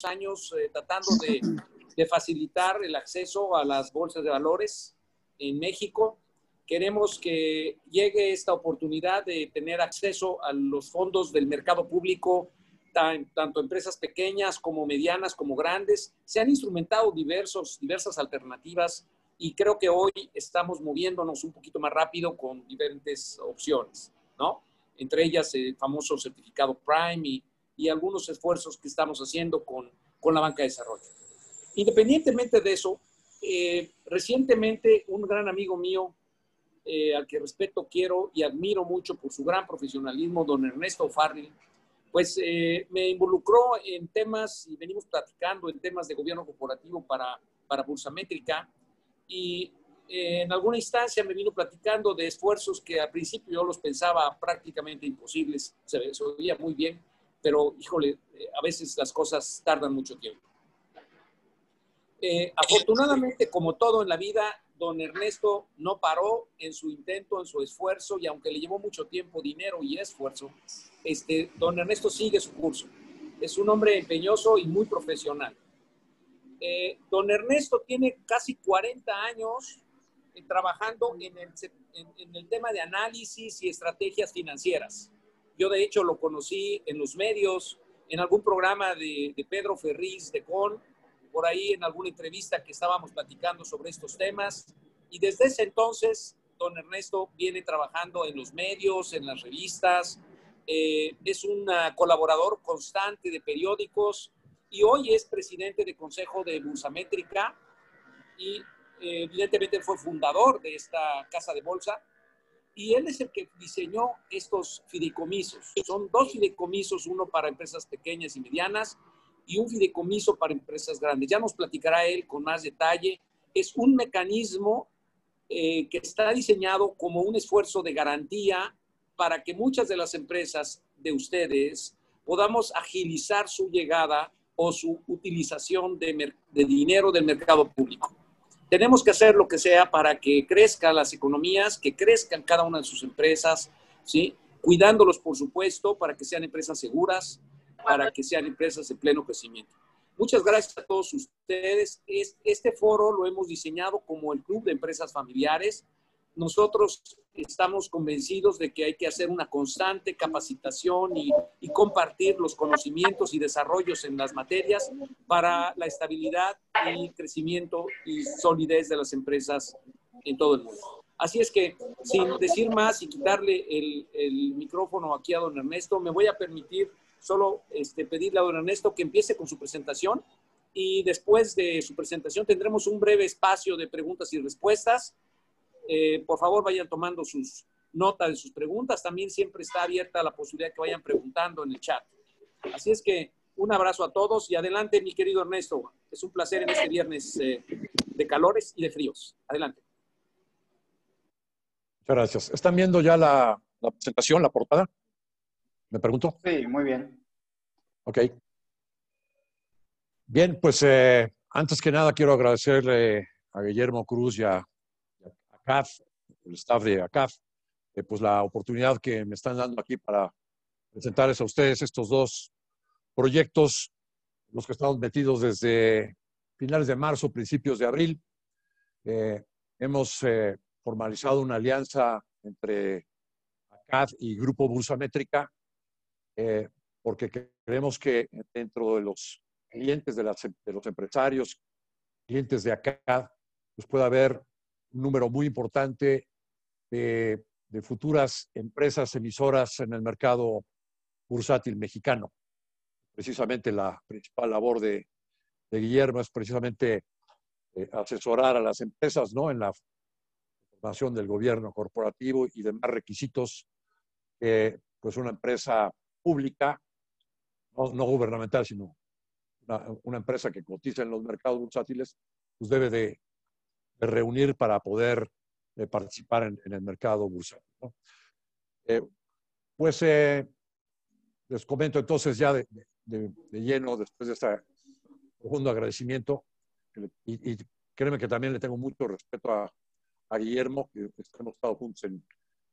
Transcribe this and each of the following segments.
años tratando de facilitar el acceso a las bolsas de valores en México. Queremos que llegue esta oportunidad de tener acceso a los fondos del mercado público, tanto empresas pequeñas como medianas como grandes. Se han instrumentado diversas alternativas y creo que hoy estamos moviéndonos un poquito más rápido con diferentes opciones, ¿no? Entre ellas el famoso certificado Prime y algunos esfuerzos que estamos haciendo con la banca de desarrollo. Independientemente de eso, recientemente un gran amigo mío, al que respeto, quiero y admiro mucho por su gran profesionalismo, don Ernesto O'Farrill, pues me involucró en temas, y venimos platicando en temas de gobierno corporativo para Bursamétrica, y en alguna instancia me vino platicando de esfuerzos que al principio yo los pensaba prácticamente imposibles, se oía muy bien, pero híjole, a veces las cosas tardan mucho tiempo. Afortunadamente, como todo en la vida, don Ernesto no paró en su intento, en su esfuerzo, y aunque le llevó mucho tiempo, dinero y esfuerzo, don Ernesto sigue su curso. Es un hombre empeñoso y muy profesional. Don Ernesto tiene casi 40 años trabajando en el tema de análisis y estrategias financieras. Yo, de hecho, lo conocí en los medios, en algún programa de Pedro Ferriz de CON, por ahí en alguna entrevista que estábamos platicando sobre estos temas. Y desde ese entonces, don Ernesto viene trabajando en los medios, en las revistas, es un colaborador constante de periódicos y hoy es presidente de consejo de Bursamétrica y evidentemente fue fundador de esta casa de bolsa. Y él es el que diseñó estos fideicomisos. Son dos fideicomisos, uno para empresas pequeñas y medianas y un fideicomiso para empresas grandes. Ya nos platicará él con más detalle. Es un mecanismo que está diseñado como un esfuerzo de garantía para que muchas de las empresas de ustedes podamos agilizar su llegada o su utilización de dinero del mercado público. Tenemos que hacer lo que sea para que crezcan las economías, que crezcan cada una de sus empresas, ¿sí? Cuidándolos, por supuesto, para que sean empresas seguras, para que sean empresas de pleno crecimiento. Muchas gracias a todos ustedes. Este foro lo hemos diseñado como el Club de Empresas Familiares. Nosotros estamos convencidos de que hay que hacer una constante capacitación y compartir los conocimientos y desarrollos en las materias para la estabilidad y crecimiento y solidez de las empresas en todo el mundo. Así es que, sin decir más y quitarle el micrófono aquí a don Ernesto, me voy a permitir solo pedirle a don Ernesto que empiece con su presentación y después de su presentación tendremos un breve espacio de preguntas y respuestas. Por favor, vayan tomando sus notas de sus preguntas. También siempre está abierta la posibilidad de que vayan preguntando en el chat. Así es que un abrazo a todos y adelante, mi querido Ernesto. Es un placer en este viernes de calores y de fríos. Adelante. Muchas gracias. ¿Están viendo ya la presentación, la portada? ¿Me pregunto? Sí, muy bien. Ok. Bien, pues antes que nada quiero agradecerle a Guillermo Cruz y a ACAF, el staff de ACAF, pues la oportunidad que me están dando aquí para presentarles a ustedes estos dos proyectos, los que estamos metidos desde finales de marzo, principios de abril. Hemos formalizado una alianza entre ACAF y Grupo Bursamétrica, porque creemos que dentro de los clientes de los empresarios, clientes de ACAF, pues puede haber un número muy importante de futuras empresas emisoras en el mercado bursátil mexicano. Precisamente la principal labor de Guillermo es precisamente asesorar a las empresas, ¿no?, en la formación del gobierno corporativo y demás requisitos que pues una empresa pública, no gubernamental, sino una empresa que cotiza en los mercados bursátiles, pues debe de reunir para poder participar en el mercado bursátil, ¿no? Les comento entonces ya de lleno, después de este profundo agradecimiento, y créeme que también le tengo mucho respeto a Guillermo, que hemos estado juntos en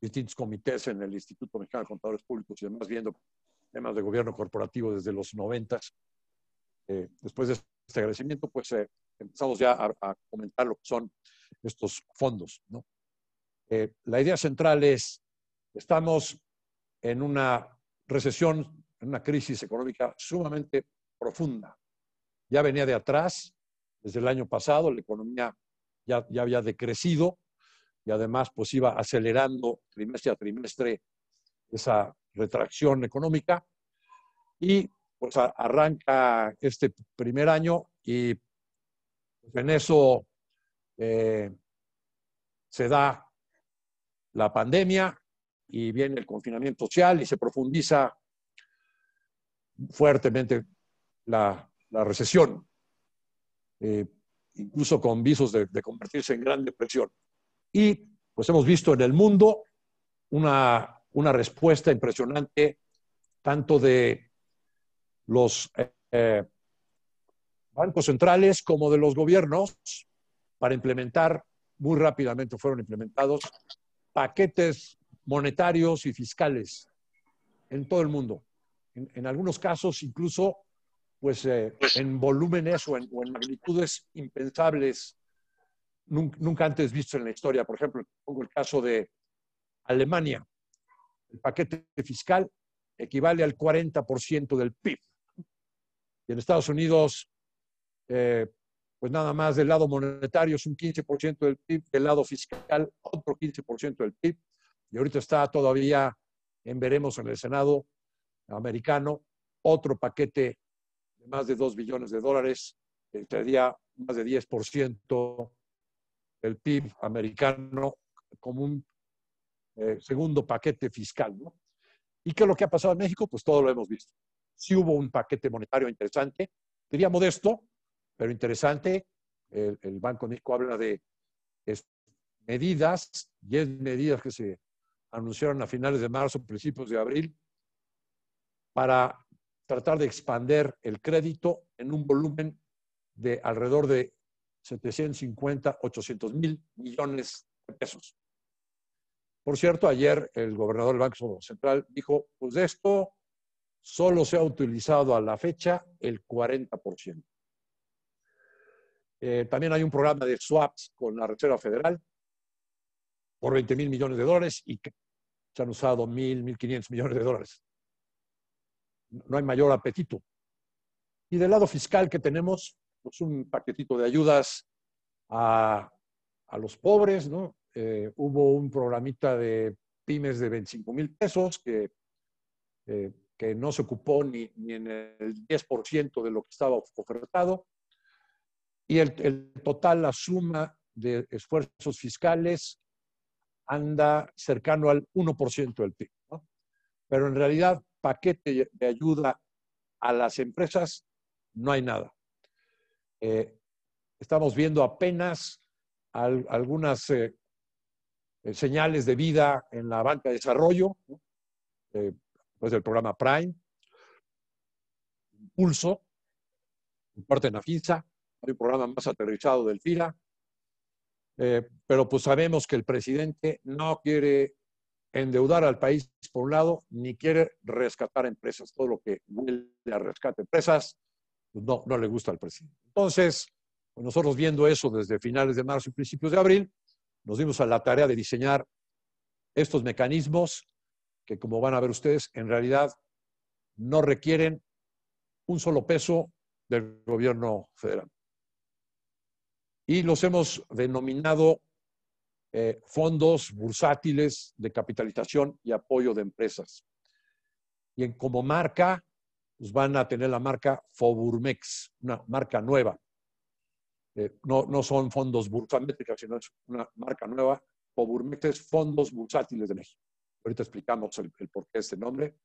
distintos comités en el Instituto Mexicano de Contadores Públicos y demás, viendo temas de gobierno corporativo desde los 90. después de este agradecimiento, pues empezamos ya a comentar lo que son estos fondos, ¿no? La idea central es, estamos en una recesión, en una crisis económica sumamente profunda. Ya venía de atrás, desde el año pasado, la economía ya había decrecido y además pues iba acelerando trimestre a trimestre esa retracción económica y pues arranca este primer año y pues, en eso se da la pandemia y viene el confinamiento social y se profundiza fuertemente la recesión, incluso con visos de convertirse en gran depresión. Y pues hemos visto en el mundo una respuesta impresionante tanto de los bancos centrales como de los gobiernos para implementar, muy rápidamente fueron implementados, paquetes monetarios y fiscales en todo el mundo. En algunos casos incluso pues en volúmenes o en magnitudes impensables, nunca antes vistos en la historia. Por ejemplo, pongo el caso de Alemania. El paquete fiscal equivale al 40% del PIB. Y en Estados Unidos, pues nada más del lado monetario es un 15% del PIB, del lado fiscal otro 15% del PIB. Y ahorita está todavía veremos en el Senado americano otro paquete de más de $2 billones, que sería más de 10% del PIB americano como un segundo paquete fiscal, ¿no? ¿Y qué es lo que ha pasado en México? Pues todo lo hemos visto. Sí hubo un paquete monetario interesante, diría modesto, pero interesante. El Banco de México habla de 10 medidas que se anunciaron a finales de marzo, principios de abril, para tratar de expandir el crédito en un volumen de alrededor de 750, 800 mil millones de pesos. Por cierto, ayer el gobernador del Banco Central dijo, pues de esto solo se ha utilizado a la fecha el 40%. También hay un programa de swaps con la Reserva Federal por $20 mil millones y que se han usado 1.500 millones de dólares. No hay mayor apetito. Y del lado fiscal que tenemos, pues un paquetito de ayudas a los pobres, ¿no? Hubo un programita de pymes de 25 mil pesos que no se ocupó ni en el 10% de lo que estaba ofertado. Y el total, la suma de esfuerzos fiscales anda cercano al 1% del PIB, ¿no? Pero en realidad, paquete de ayuda a las empresas, no hay nada. Estamos viendo apenas algunas señales de vida en la banca de desarrollo, ¿no? Pues del programa Prime, Pulso, en parte de Nafisa, hay un programa más aterrizado del FIRA, pero pues sabemos que el presidente no quiere endeudar al país por un lado, ni quiere rescatar empresas. Todo lo que huele a rescate de empresas, pues no le gusta al presidente. Entonces, pues nosotros viendo eso desde finales de marzo y principios de abril, nos dimos a la tarea de diseñar estos mecanismos que, como van a ver ustedes, en realidad no requieren un solo peso del gobierno federal. Y los hemos denominado fondos bursátiles de capitalización y apoyo de empresas. Y como marca, pues van a tener la marca Foburmex, una marca nueva. No son fondos bursamétricas, sino es una marca nueva. Foburmex es Fondos Bursátiles de México. Ahorita explicamos el porqué de este nombre.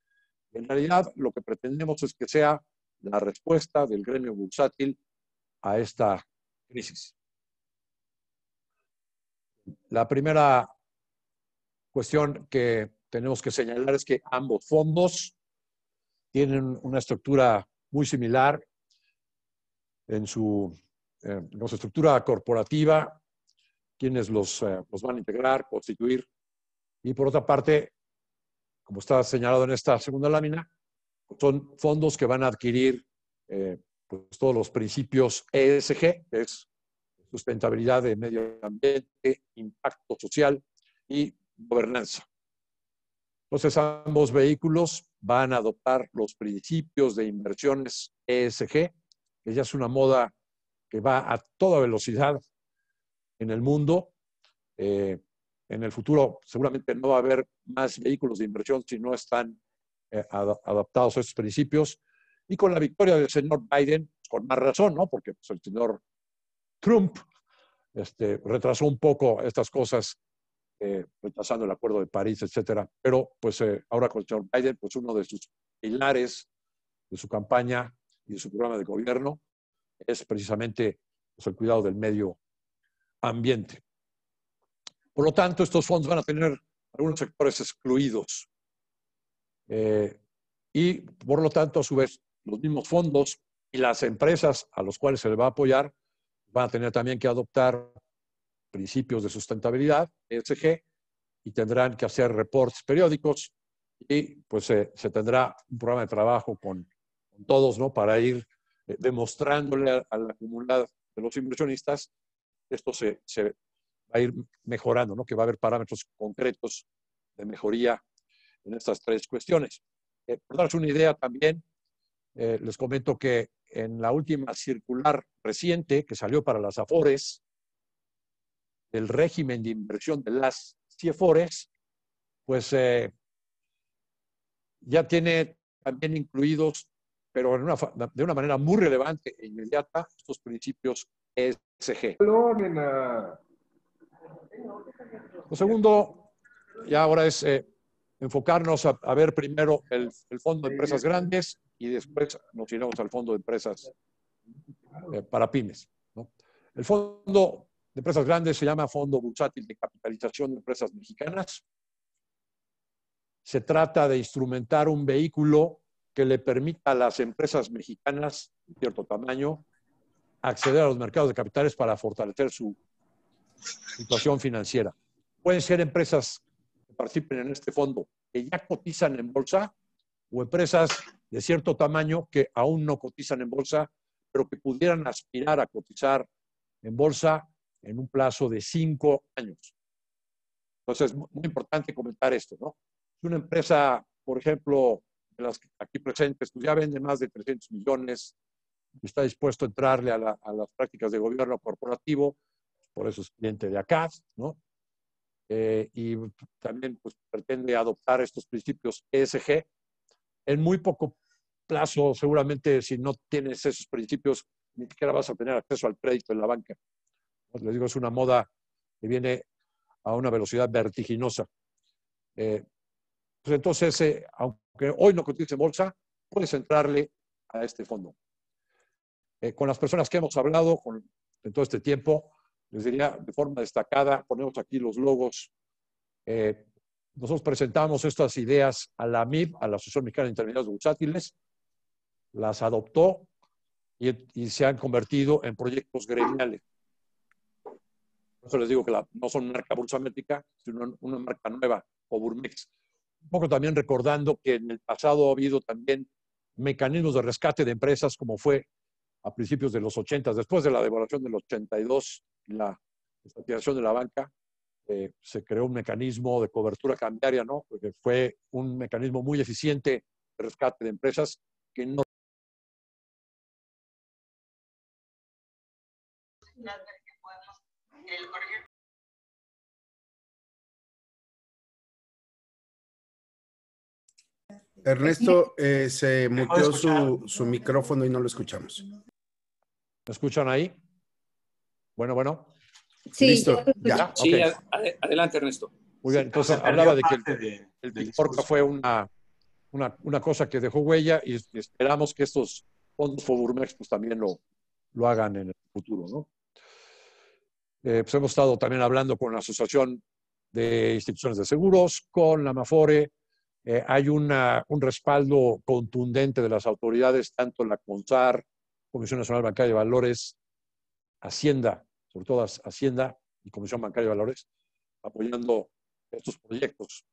En realidad, lo que pretendemos es que sea la respuesta del gremio bursátil a esta crisis. La primera cuestión que tenemos que señalar es que ambos fondos tienen una estructura muy similar en su estructura corporativa, quienes los van a integrar, constituir, y por otra parte, como está señalado en esta segunda lámina, son fondos que van a adquirir pues, todos los principios ESG, que es sustentabilidad de medio ambiente, impacto social y gobernanza. Entonces, ambos vehículos van a adoptar los principios de inversiones ESG, que ya es una moda que va a toda velocidad en el mundo. En el futuro seguramente no va a haber más vehículos de inversión si no están adaptados a estos principios. Y con la victoria del señor Biden, con más razón, ¿no? Porque pues, el señor Trump retrasó un poco estas cosas, retrasando el Acuerdo de París, etcétera. Pero pues ahora con el señor Biden, pues uno de sus pilares de su campaña y de su programa de gobierno es precisamente pues, el cuidado del medio ambiente. Por lo tanto, estos fondos van a tener algunos sectores excluidos. Y por lo tanto, a su vez, los mismos fondos y las empresas a los cuales se les va a apoyar van a tener también que adoptar principios de sustentabilidad, ESG, y tendrán que hacer reportes periódicos y pues se tendrá un programa de trabajo con todos, ¿no? Para ir demostrándole a la comunidad de los inversionistas esto se va a ir mejorando, ¿no? Que va a haber parámetros concretos de mejoría en estas tres cuestiones. Por darles una idea también, les comento que en la última circular reciente que salió para las AFORES, el régimen de inversión de las CIEFORES, pues ya tiene también incluidos, pero de una manera muy relevante e inmediata, estos principios ESG. Lo segundo, ya ahora es enfocarnos a ver primero el fondo de empresas grandes y después nos iremos al fondo de empresas para pymes, ¿no? El fondo de empresas grandes se llama Fondo Bursátil de Capitalización de Empresas Mexicanas. Se trata de instrumentar un vehículo que le permita a las empresas mexicanas de cierto tamaño acceder a los mercados de capitales para fortalecer su situación financiera. Pueden ser empresas que participen en este fondo que ya cotizan en bolsa o empresas de cierto tamaño que aún no cotizan en bolsa, pero que pudieran aspirar a cotizar en bolsa en un plazo de 5 años. Entonces, es muy importante comentar esto, ¿no? Si una empresa, por ejemplo, de las aquí presentes, pues ya vende más de 300 millones, está dispuesto a entrarle a las prácticas de gobierno corporativo, por eso es cliente de ACAF, ¿no? Y también pues, pretende adoptar estos principios ESG. En muy poco plazo, seguramente, si no tienes esos principios, ni siquiera vas a tener acceso al crédito en la banca. Les digo, es una moda que viene a una velocidad vertiginosa. Pues entonces, aunque hoy no cotice en bolsa, puedes entrarle a este fondo. Con las personas que hemos hablado en todo este tiempo, les diría de forma destacada, ponemos aquí los logos. Nosotros presentamos estas ideas a la AMIB, a la Asociación Mexicana de Intermediarios Bursátiles, las adoptó y se han convertido en proyectos gremiales. Por eso les digo que no son marca bursamétrica, sino una marca nueva, o Burmex. Un poco también recordando que en el pasado ha habido también mecanismos de rescate de empresas, como fue a principios de los 80, después de la devaluación del 82 y la estatización de la banca, se creó un mecanismo de cobertura cambiaria, ¿no? Porque fue un mecanismo muy eficiente de rescate de empresas que no. Ernesto, se muteó su micrófono y no lo escuchamos. ¿Me escuchan ahí? Bueno. Sí, listo. Ya. Sí, Okay. Adelante, Ernesto. Muy bien, entonces hablaba de que el Ticorca fue una cosa que dejó huella y esperamos que estos fondos Foburmex pues también lo hagan en el futuro, ¿no? Pues hemos estado también hablando con la Asociación de Instituciones de Seguros, con la AMAFORE. Hay un respaldo contundente de las autoridades, tanto la CONSAR, Comisión Nacional Bancaria de Valores, Hacienda, sobre todo Hacienda y Comisión Bancaria de Valores, apoyando estos proyectos.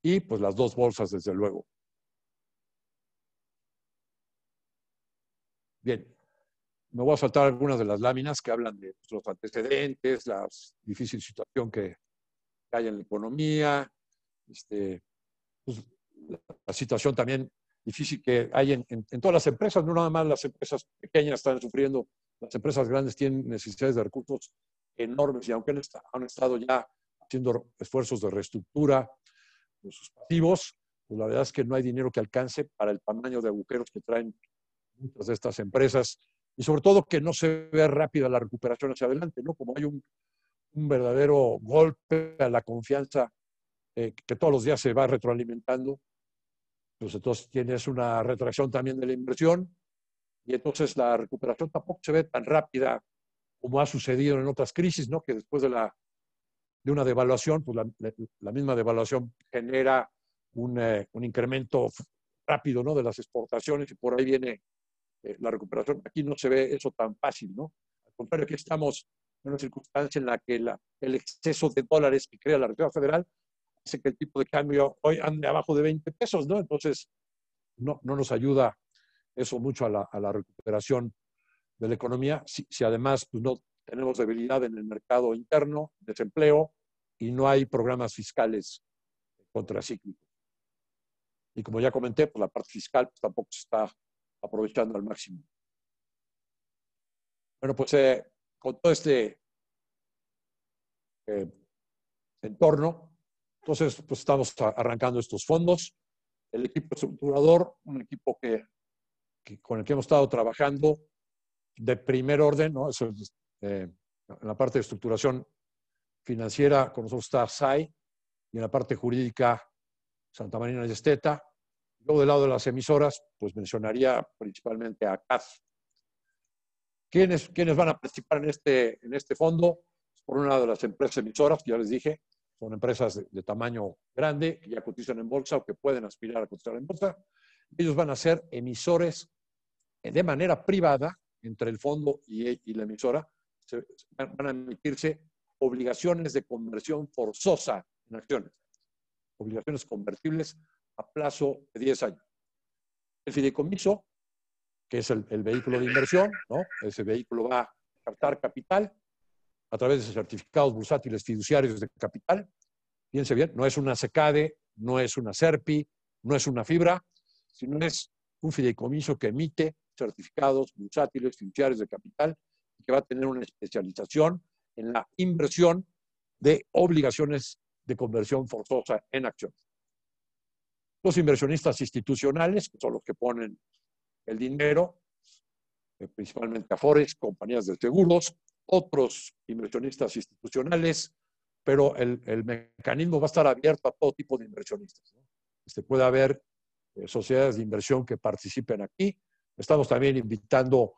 Y pues las dos bolsas, desde luego. Bien, me voy a saltar algunas de las láminas que hablan de los antecedentes, la difícil situación que hay en la economía, pues, la situación también difícil que hay en todas las empresas, no nada más las empresas pequeñas están sufriendo, las empresas grandes tienen necesidades de recursos enormes y aunque han estado ya haciendo esfuerzos de reestructura de sus pasivos, pues la verdad es que no hay dinero que alcance para el tamaño de agujeros que traen muchas de estas empresas y sobre todo que no se ve rápida la recuperación hacia adelante, ¿no? Como hay un verdadero golpe a la confianza que todos los días se va retroalimentando, pues entonces tienes una retracción también de la inversión y entonces la recuperación tampoco se ve tan rápida como ha sucedido en otras crisis, ¿no? Que después de una devaluación, pues la misma devaluación genera un incremento rápido, ¿no? De las exportaciones y por ahí viene la recuperación. Aquí no se ve eso tan fácil, ¿no? Al contrario, aquí estamos en una circunstancia en la que el exceso de dólares que crea la Reserva Federal hace que el tipo de cambio hoy ande abajo de 20 pesos, ¿no? Entonces, no nos ayuda eso mucho a la recuperación de la economía si además pues, no tenemos debilidad en el mercado interno, desempleo y no hay programas fiscales contracíclicos. Y como ya comenté, pues la parte fiscal pues, tampoco se está aprovechando al máximo. Bueno, pues con todo este entorno, entonces pues estamos arrancando estos fondos. El equipo estructurador, un equipo con el que hemos estado trabajando de primer orden, ¿no? Eso es, en la parte de estructuración financiera, con nosotros está SAI, y en la parte jurídica, Santa Marina y Esteta. Luego, del lado de las emisoras, pues mencionaría principalmente a CAF. ¿Quiénes van a participar en este fondo? Por un lado, las empresas emisoras, que ya les dije, son empresas de tamaño grande, que ya cotizan en bolsa o que pueden aspirar a cotizar en bolsa. Ellos van a ser emisores de manera privada entre el fondo y la emisora. Van a emitirse obligaciones de conversión forzosa en acciones, obligaciones convertibles a plazo de 10 años. El fideicomiso, que es el vehículo de inversión, ¿no? Ese vehículo va a captar capital a través de certificados bursátiles fiduciarios de capital. Fíjense bien, no es una SECADE, no es una SERPI, no es una FIBRA, sino es un fideicomiso que emite certificados bursátiles fiduciarios de capital y que va a tener una especialización en la inversión de obligaciones de conversión forzosa en acciones. Los inversionistas institucionales, que son los que ponen el dinero, principalmente Afores, compañías de seguros, otros inversionistas institucionales, pero el mecanismo va a estar abierto a todo tipo de inversionistas, ¿no? Puede haber sociedades de inversión que participen aquí. Estamos también invitando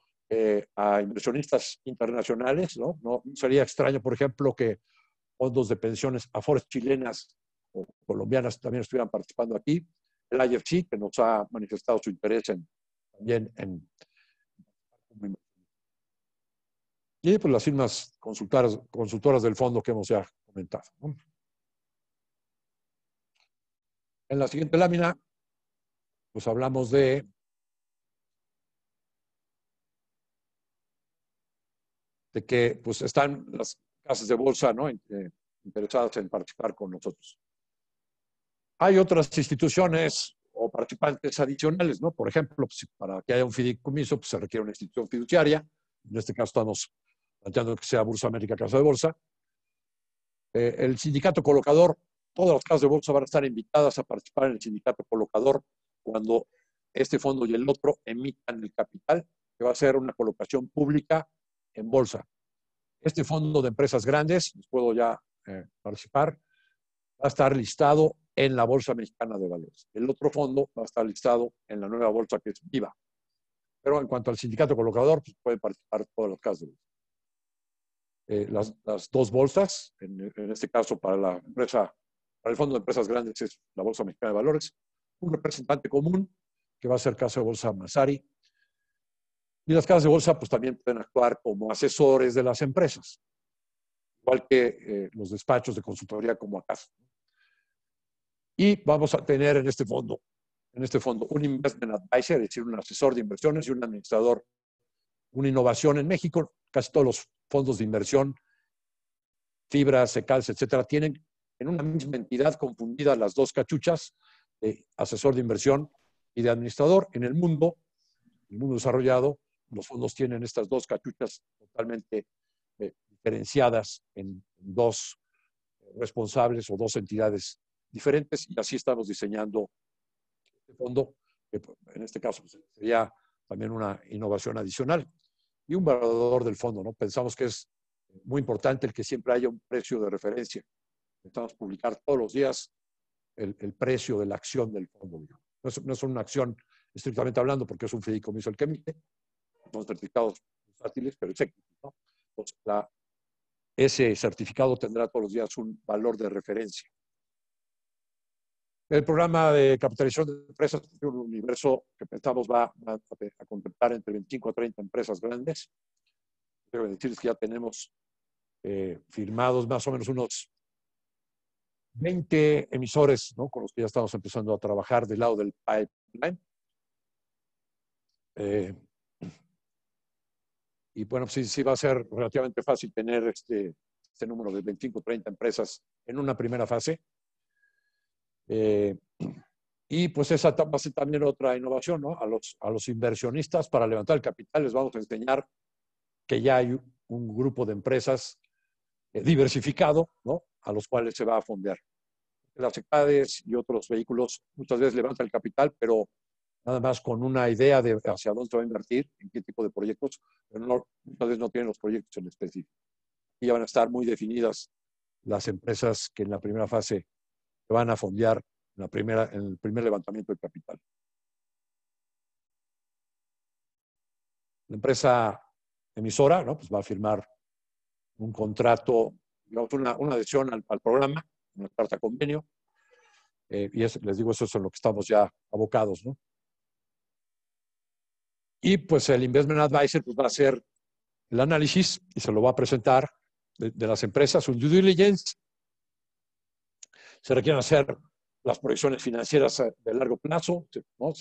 a inversionistas internacionales, ¿no? No sería extraño, por ejemplo, que fondos de pensiones Afores chilenas o colombianas también estuvieran participando aquí. El IFC, que nos ha manifestado su interés también en y pues las firmas consultoras del fondo que hemos ya comentado, ¿no? En la siguiente lámina, pues hablamos de que pues están las casas de bolsa, ¿no? Interesadas en participar con nosotros. Hay otras instituciones o participantes adicionales, ¿no? Por ejemplo, pues, para que haya un fideicomiso, pues se requiere una institución fiduciaria. En este caso estamos planteando que sea Bursa América Casa de Bolsa. El sindicato colocador, todas las casas de bolsa van a estar invitadas a participar en el sindicato colocador cuando este fondo y el otro emitan el capital, que va a ser una colocación pública en bolsa. Este fondo de empresas grandes, les puedo ya participar, va a estar listado en la Bolsa Mexicana de Valores. El otro fondo va a estar listado en la nueva bolsa que es Viva. Pero en cuanto al sindicato colocador, pues pueden participar todas las casas de bolsa. Las dos bolsas, en este caso para el fondo de empresas grandes es la Bolsa Mexicana de Valores, un representante común que va a ser Casa de Bolsa Mazari. Y las casas de bolsa pues también pueden actuar como asesores de las empresas, igual que los despachos de consultoría como acá. Y vamos a tener en este fondo un investment advisor, es decir, un asesor de inversiones y un administrador una innovación en México. Casi todos los fondos de inversión, Fibra, Secals, etcétera, tienen en una misma entidad confundidas las dos cachuchas de asesor de inversión y de administrador. En el mundo desarrollado, los fondos tienen estas dos cachuchas totalmente diferenciadas en dos responsables o dos entidades diferentes, y así estamos diseñando este fondo, que en este caso sería también una innovación adicional y un valor del fondo, ¿no? Pensamos que es muy importante el que siempre haya un precio de referencia. Necesitamos publicar todos los días el precio de la acción del fondo. No es una acción estrictamente hablando, porque es un fideicomiso el que emite, son certificados bursátiles, pero es equity, ¿no? Entonces, ese certificado tendrá todos los días un valor de referencia. El programa de capitalización de empresas es un universo que pensamos va a contemplar entre 25 a 30 empresas grandes. Debo decirles que ya tenemos firmados más o menos unos 20 emisores, ¿no?, con los que ya estamos empezando a trabajar del lado del pipeline. Y bueno, sí va a ser relativamente fácil tener este número de 25 o 30 empresas en una primera fase. Y pues esa va a ser también otra innovación, ¿no? A los inversionistas, para levantar el capital, les vamos a enseñar que ya hay un grupo de empresas diversificado, ¿no?, a los cuales se va a fondear. Las ECADES y otros vehículos muchas veces levantan el capital, pero nada más con una idea de hacia dónde se va a invertir, en qué tipo de proyectos, pero muchas veces no tienen los proyectos en específico. Y ya van a estar muy definidas las empresas que en la primera fase se van a fondear en el primer levantamiento de capital. La empresa emisora, ¿no?, pues va a firmar un contrato, digamos, una adhesión al programa, una carta convenio, y les digo, eso es en lo que estamos ya abocados, ¿no? Y pues el Investment Advisor pues va a hacer el análisis y se lo va a presentar de las empresas, un due diligence. Se requieren hacer las proyecciones financieras de largo plazo, ¿no?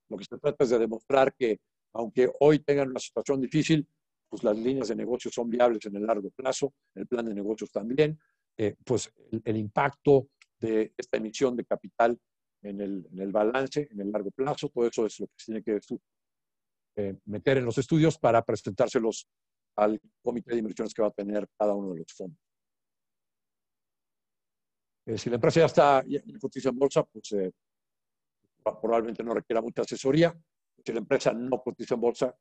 Lo que se trata es de demostrar que, aunque hoy tengan una situación difícil, pues las líneas de negocio son viables en el largo plazo, el plan de negocios también, pues el impacto de esta emisión de capital en el balance, en el largo plazo, todo eso es lo que se tiene que meter en los estudios para presentárselos al comité de inversiones que va a tener cada uno de los fondos. Si la empresa ya cotiza en bolsa, pues probablemente no requiera mucha asesoría. Si la empresa no cotiza en bolsa,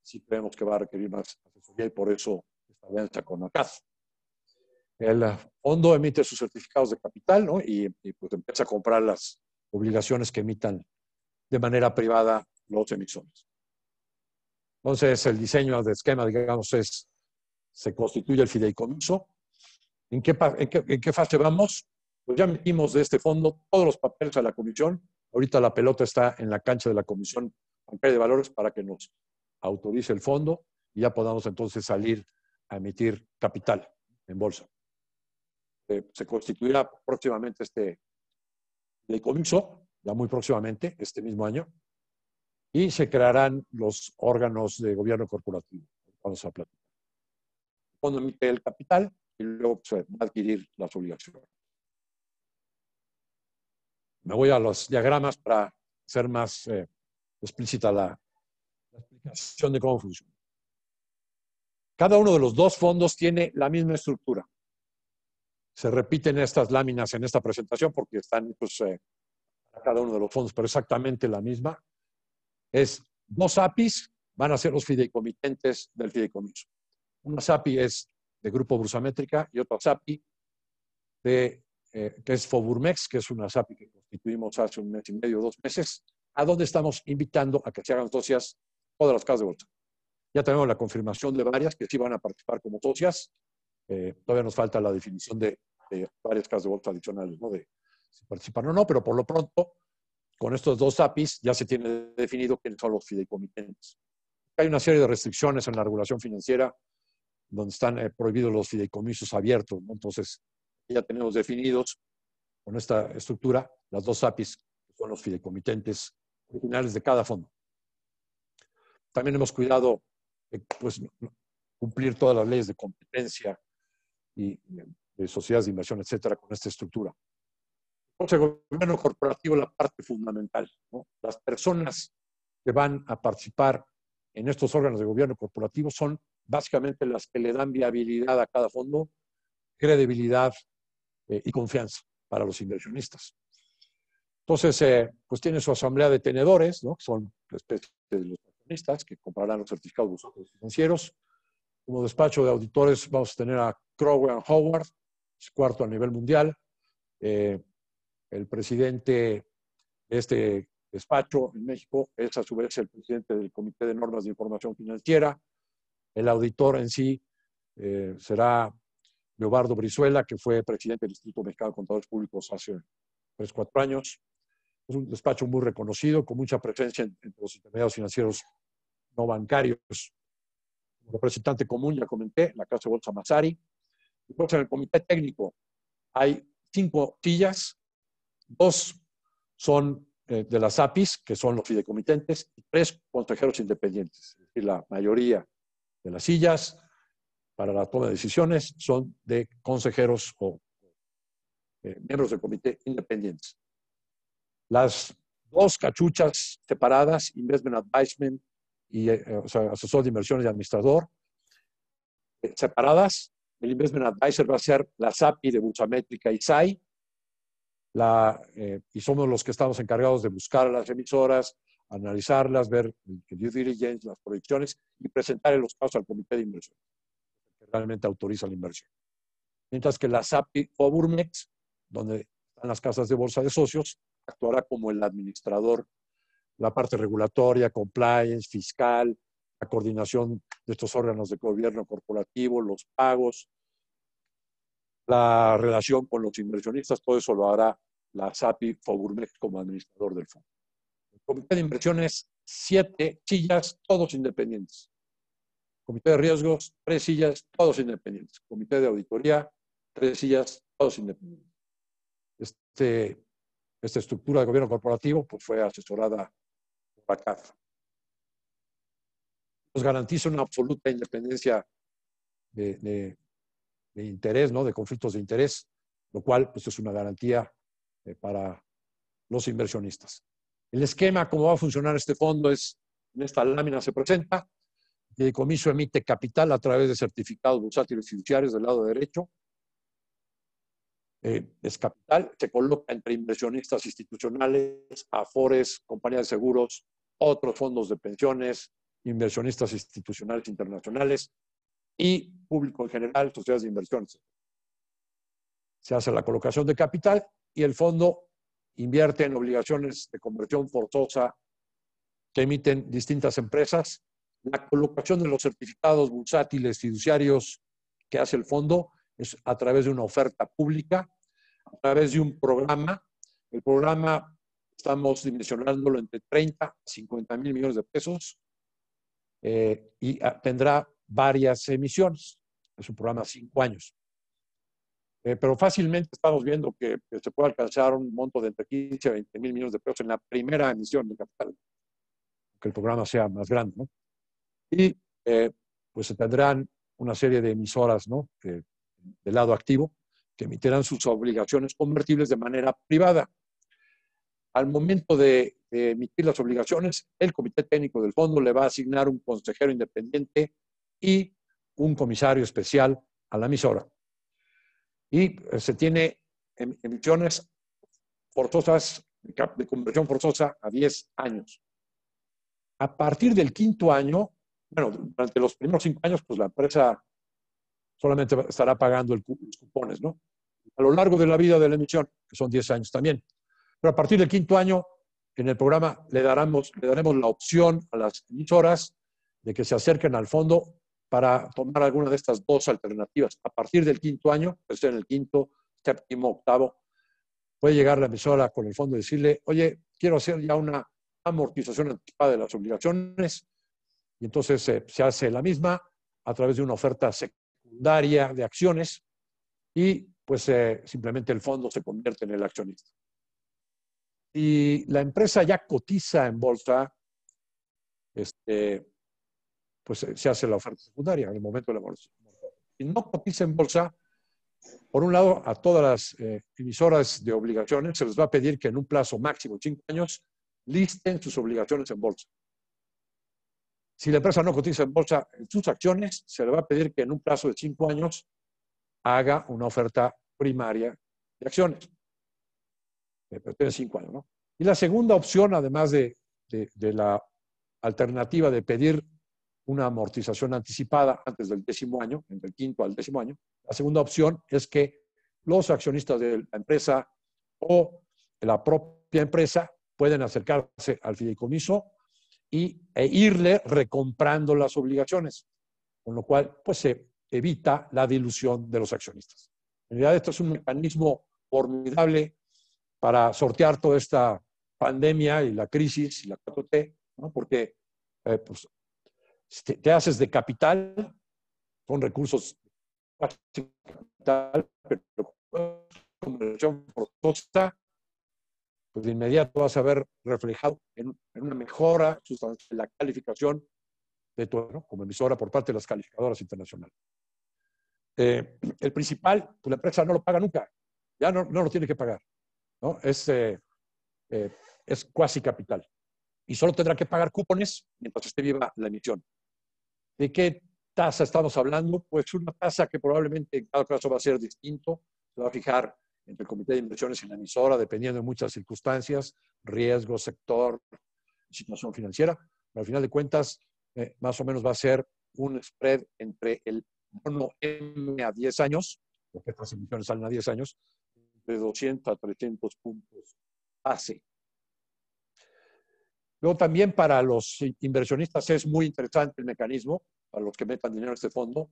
sí creemos que va a requerir más asesoría, y por eso esta alianza con ACAF. El fondo emite sus certificados de capital, ¿no?, y pues empieza a comprar las obligaciones que emitan de manera privada los emisores. Entonces, el diseño de esquema, digamos, se constituye el fideicomiso. ¿En qué fase vamos? Pues ya metimos de este fondo todos los papeles a la comisión. Ahorita la pelota está en la cancha de la Comisión Bancaria de Valores para que nos autorice el fondo y ya podamos entonces salir a emitir capital en bolsa. Se constituirá próximamente este fideicomiso, ya muy próximamente, este mismo año, y se crearán los órganos de gobierno corporativo. Vamos a platicar. El fondo emite el capital y luego se va a adquirir las obligaciones. Me voy a los diagramas para ser más explícita la explicación de cómo funciona. Cada uno de los dos fondos tiene la misma estructura. Se repiten estas láminas en esta presentación porque están cada uno de los fondos, pero exactamente la misma. Es dos APIs, van a ser los fideicomitentes del fideicomiso. Una SAPI es de Grupo Bursamétrica y otra SAPI que es Foburmex, que es una SAPI que constituimos hace un mes y medio, 2 meses, a donde estamos invitando a que se hagan socias todas las casas de bolsa. Ya tenemos la confirmación de varias que sí van a participar como socias. Todavía nos falta la definición de varias casas de bolsa adicionales, ¿no?, de si participan o no, pero por lo pronto, con estos dos APIs ya se tiene definido quiénes son los fideicomitentes. Hay una serie de restricciones en la regulación financiera donde están prohibidos los fideicomisos abiertos, ¿no? Entonces, ya tenemos definidos con esta estructura las dos APIs, que son los fideicomitentes originales de cada fondo. También hemos cuidado pues, cumplir todas las leyes de competencia y de sociedades de inversión, etcétera, con esta estructura. Entonces, el gobierno corporativo es la parte fundamental, ¿no? Las personas que van a participar en estos órganos de gobierno corporativo son básicamente las que le dan viabilidad a cada fondo, credibilidad y confianza para los inversionistas. Entonces, pues tiene su asamblea de tenedores, ¿no? Que son la especie de los accionistas que comprarán los certificados financieros. Como despacho de auditores vamos a tener a Crowe & Howard, cuarto a nivel mundial. El presidente de este despacho en México es a su vez el presidente del Comité de Normas de Información Financiera. El auditor en sí será Leobardo Brizuela, que fue presidente del Instituto Mexicano de Contadores Públicos hace 3-4 años. Es un despacho muy reconocido, con mucha presencia entre los intermediarios financieros no bancarios. Como representante común, ya comenté, la Casa de Bolsa Massari. Después, en el comité técnico hay 5 sillas, 2 son de las APIs, que son los fideicomitentes, y 3 consejeros independientes. Es decir, la mayoría de las sillas para la toma de decisiones son de consejeros o miembros del comité independientes. Las 2 cachuchas separadas, Investment Advisement y o sea, asesor de inversiones y administrador, separadas. El Investment Advisor va a ser la SAPI de Bursamétrica y SAI, y somos los que estamos encargados de buscar a las emisoras, analizarlas, ver el due diligence, las proyecciones y presentar los casos al comité de inversión, que realmente autoriza la inversión. Mientras que la SAPI o Burmex, donde están las casas de bolsa de socios, actuará como el administrador, la parte regulatoria, compliance, fiscal, la coordinación de estos órganos de gobierno corporativo, los pagos, la relación con los inversionistas, todo eso lo hará la SAPI o Burmex como administrador del fondo. El comité de inversiones, 7 sillas, todos independientes. Comité de riesgos, 3 sillas, todos independientes. Comité de auditoría, 3 sillas, todos independientes. Esta estructura de gobierno corporativo pues, fue asesorada por ACAF. Nos garantiza una absoluta independencia de interés, ¿no? De conflictos de interés, lo cual pues, es una garantía para los inversionistas. El esquema, cómo va a funcionar este fondo, es en esta lámina se presenta. El fideicomiso emite capital a través de certificados bursátiles fiduciarios del lado derecho. Es capital, se coloca entre inversionistas institucionales, afores, compañías de seguros, otros fondos de pensiones, inversionistas institucionales internacionales y público en general, sociedades de inversiones. Se hace la colocación de capital y el fondo invierte en obligaciones de conversión forzosa que emiten distintas empresas. La colocación de los certificados bursátiles fiduciarios que hace el fondo es a través de una oferta pública, a través de un programa. El programa estamos dimensionándolo entre 30 a 50 mil millones de pesos y tendrá varias emisiones. Es un programa de 5 años. Pero fácilmente estamos viendo que se puede alcanzar un monto de entre 15 a 20 mil millones de pesos en la primera emisión de capital, que el programa sea más grande, ¿no? Y pues se tendrán una serie de emisoras, ¿no? Del lado activo, que emitirán sus obligaciones convertibles de manera privada. Al momento de emitir las obligaciones, el comité técnico del fondo le va a asignar un consejero independiente y un comisario especial a la emisora. Y se tiene emisiones forzosas, de conversión forzosa a 10 años. A partir del 5º año, bueno, durante los primeros 5 años, pues la empresa solamente estará pagando los cupones, ¿no? A lo largo de la vida de la emisión, que son 10 años también. Pero a partir del 5º año, en el programa le daremos la opción a las emisoras de que se acerquen al fondo para tomar alguna de estas 2 alternativas. A partir del 5º año, pues en el 5º, 7º, 8º, puede llegar la emisora con el fondo y decirle, oye, quiero hacer ya una amortización anticipada de las obligaciones. Y entonces se hace la misma a través de una oferta secundaria de acciones y pues simplemente el fondo se convierte en el accionista. Y la empresa ya cotiza en bolsa, pues se hace la oferta secundaria en el momento de la mortalidad. Y no cotiza en bolsa, por un lado, a todas las emisoras de obligaciones se les va a pedir que en un plazo máximo de 5 años listen sus obligaciones en bolsa. Si la empresa no cotiza en bolsa en sus acciones, se le va a pedir que en un plazo de 5 años haga una oferta primaria de acciones. Pero tiene 5 años, ¿no? Y la segunda opción, además de la alternativa de pedir una amortización anticipada antes del 10º año, entre el 5º al 10º año, la segunda opción es que los accionistas de la empresa o de la propia empresa pueden acercarse al fideicomiso e irle recomprando las obligaciones, con lo cual pues se evita la dilución de los accionistas. En realidad esto es un mecanismo formidable para sortear toda esta pandemia y la crisis y la 4T, ¿no? Porque pues, te haces de capital, son recursos de capital, pero con inversión forzosa, pues de inmediato vas a ver reflejado en una mejora sustancial de la calificación de tu, ¿no? Como emisora por parte de las calificadoras internacionales. El principal, pues la empresa no lo paga nunca, ya no lo tiene que pagar, ¿no? Es cuasi capital. Y solo tendrá que pagar cupones mientras esté viva la emisión. ¿De qué tasa estamos hablando? Pues una tasa que probablemente en cada caso va a ser distinto. Se va a fijar entre el comité de inversiones y la emisora, dependiendo de muchas circunstancias, riesgo, sector, situación financiera. Pero al final de cuentas, más o menos va a ser un spread entre el bono M a 10 años, porque estas emisiones salen a 10 años, de 200 a 300 puntos base. Luego también para los inversionistas es muy interesante el mecanismo, para los que metan dinero en este fondo,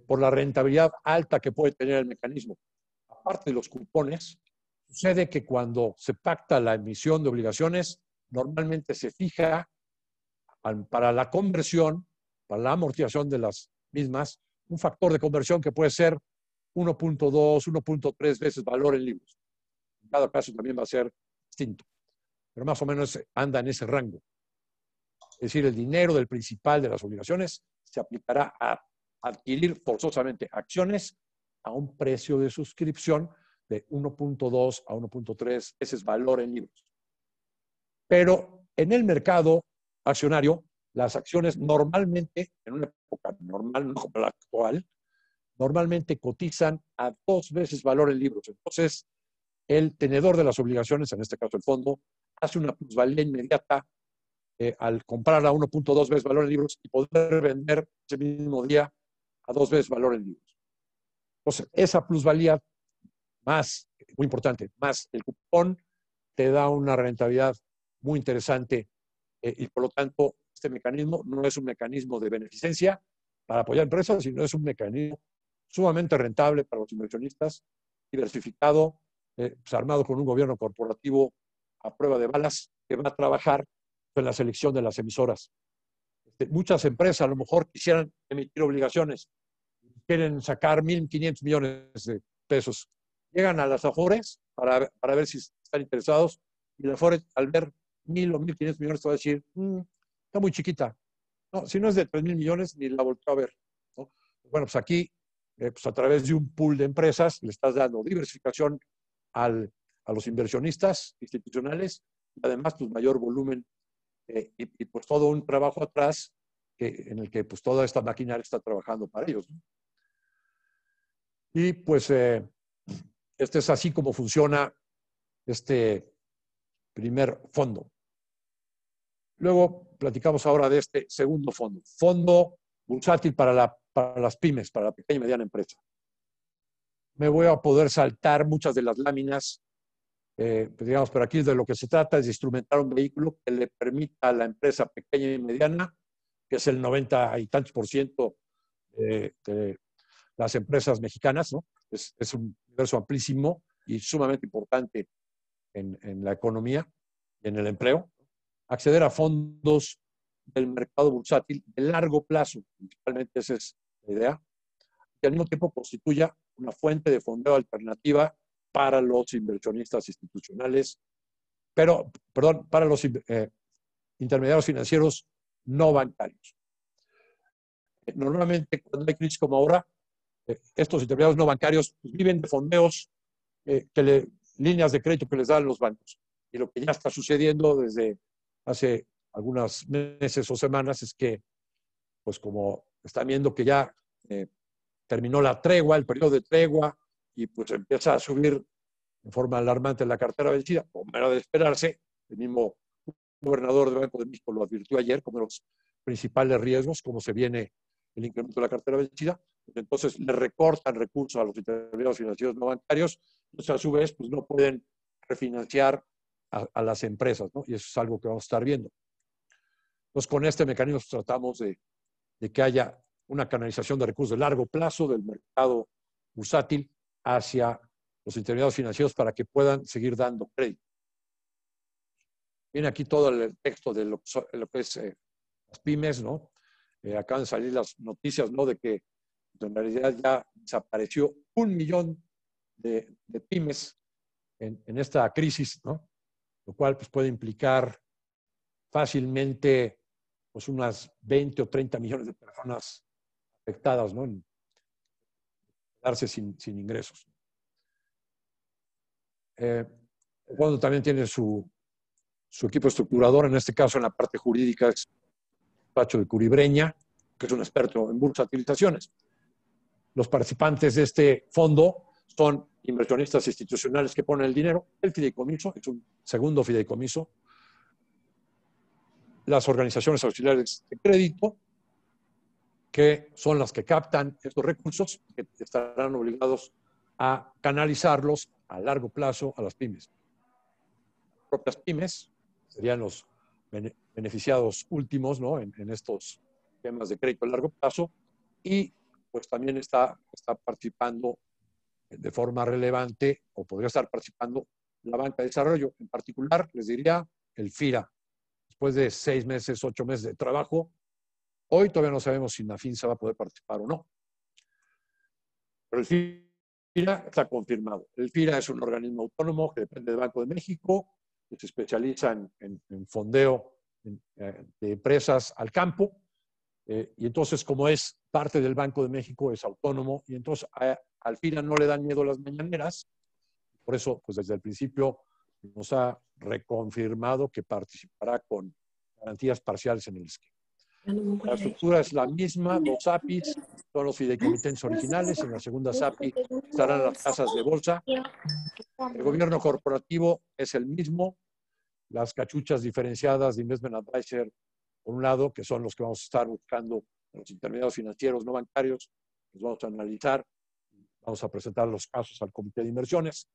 por la rentabilidad alta que puede tener el mecanismo. Aparte de los cupones, sucede que cuando se pacta la emisión de obligaciones, normalmente se fija para la conversión, para la amortización de las mismas, un factor de conversión que puede ser 1.2, 1.3 veces valor en libros. En cada caso también va a ser distinto, pero más o menos anda en ese rango. Es decir, el dinero del principal de las obligaciones se aplicará a adquirir forzosamente acciones a un precio de suscripción de 1.2 a 1.3 veces valor en libros. Pero en el mercado accionario, las acciones normalmente, en una época normal, no como la actual, normalmente cotizan a 2 veces valor en libros. Entonces, el tenedor de las obligaciones, en este caso el fondo, hace una plusvalía inmediata al comprar a 1.2 veces valor en libros y poder vender ese mismo día a 2 veces valor en libros. Entonces, esa plusvalía más, muy importante, más el cupón, te da una rentabilidad muy interesante y por lo tanto este mecanismo no es un mecanismo de beneficencia para apoyar empresas, sino es un mecanismo sumamente rentable para los inversionistas, diversificado, pues armado con un gobierno corporativo a prueba de balas que va a trabajar en la selección de las emisoras. Muchas empresas a lo mejor quisieran emitir obligaciones, quieren sacar 1.500 millones de pesos. Llegan a las Afores para ver si están interesados y la Afore al ver 1.000 o 1.500 millones te va a decir, está muy chiquita. No, si no es de 3.000 millones, ni la volteo a ver, ¿no? Bueno, pues aquí, pues a través de un pool de empresas, le estás dando diversificación a los inversionistas institucionales y además pues mayor volumen y pues todo un trabajo atrás en el que pues toda esta maquinaria está trabajando para ellos, ¿no? Y pues este es así como funciona este primer fondo. Luego platicamos ahora de este segundo fondo. Fondo bursátil para las pymes, para la pequeña y mediana empresa. Me voy a poder saltar muchas de las láminas, digamos, pero aquí de lo que se trata es de instrumentar un vehículo que le permita a la empresa pequeña y mediana, que es el 90 y tantos % de las empresas mexicanas, ¿no? Es un universo amplísimo y sumamente importante en la economía y en el empleo. Acceder a fondos del mercado bursátil de largo plazo, principalmente esa es la idea, que al mismo tiempo constituya una fuente de fondeo alternativa para los inversionistas institucionales, para los intermediarios financieros no bancarios. Normalmente cuando hay crisis como ahora, estos intermediarios no bancarios pues, viven de fondeos, líneas de crédito que les dan los bancos. Y lo que ya está sucediendo desde hace algunos meses o semanas es que, pues como están viendo que ya terminó la tregua, el periodo de tregua, y pues empieza a subir en forma alarmante la cartera vencida, como era de esperarse, el mismo gobernador del Banco de México lo advirtió ayer como los principales riesgos, como se viene el incremento de la cartera vencida, entonces le recortan recursos a los intermediarios financieros no bancarios, entonces a su vez pues no pueden refinanciar a las empresas, ¿no? Y eso es algo que vamos a estar viendo. Entonces con este mecanismo tratamos de que haya una canalización de recursos de largo plazo del mercado bursátil hacia los intermediarios financieros para que puedan seguir dando crédito. Viene aquí todo el texto de lo que es las pymes, ¿no? Acaban de salir las noticias, ¿no? De que en realidad ya desapareció 1 millón de pymes en esta crisis, ¿no? Lo cual pues, puede implicar fácilmente pues, unas 20 o 30 millones de personas afectadas, ¿no? En quedarse sin ingresos. El fondo también tiene su equipo estructurador, en este caso en la parte jurídica es Pacho de Curibreña, que es un experto en bursatilizaciones. Los participantes de este fondo son inversionistas institucionales que ponen el dinero, el fideicomiso, es un segundo fideicomiso, las organizaciones auxiliares de crédito, que son las que captan estos recursos, que estarán obligados a canalizarlos a largo plazo a las pymes. Las propias pymes serían los beneficiados últimos, ¿no? en estos temas de crédito a largo plazo, y pues también está participando de forma relevante, o podría estar participando la banca de desarrollo. En particular, les diría el FIRA. Después de 6 meses, 8 meses de trabajo, hoy todavía no sabemos si Nafinsa va a poder participar o no. Pero el FIRA está confirmado. El FIRA es un organismo autónomo que depende del Banco de México, que se especializa en fondeo de empresas al campo. Y entonces, como es parte del Banco de México, es autónomo, y entonces al FIRA no le dan miedo las mañaneras. Por eso, pues desde el principio nos ha reconfirmado que participará con garantías parciales en el esquema. La estructura es la misma, 2 APIs, son los fideicomitentes originales, en la segunda API estarán las casas de bolsa. El gobierno corporativo es el mismo, las cachuchas diferenciadas de Investment Advisor, por un lado, que son los que vamos a estar buscando en los intermediarios financieros no bancarios, los vamos a analizar, vamos a presentar los casos al comité de inversiones.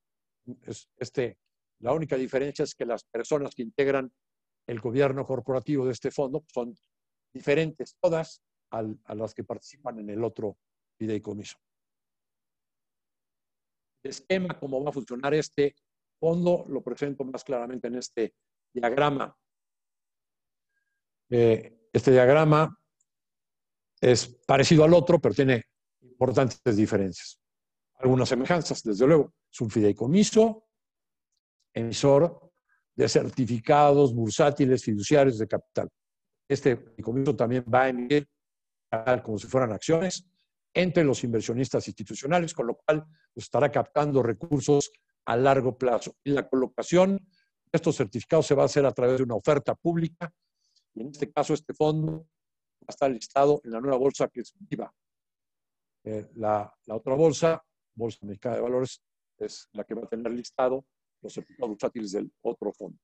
La única diferencia es que las personas que integran el gobierno corporativo de este fondo son diferentes todas a las que participan en el otro fideicomiso. El esquema, cómo va a funcionar este fondo, lo presento más claramente en este diagrama. Este diagrama es parecido al otro, pero tiene importantes diferencias. Algunas semejanzas, desde luego. Es un fideicomiso, emisor de certificados bursátiles fiduciarios de capital. Este fideicomiso también va a emitir como si fueran acciones entre los inversionistas institucionales, con lo cual estará captando recursos a largo plazo. Y la colocación de estos certificados se va a hacer a través de una oferta pública, y en este caso este fondo va a estar listado en la nueva bolsa que es VIVA. La otra bolsa, Bolsa Mexicana de Valores, es la que va a tener listado los certificados bursátiles del otro fondo.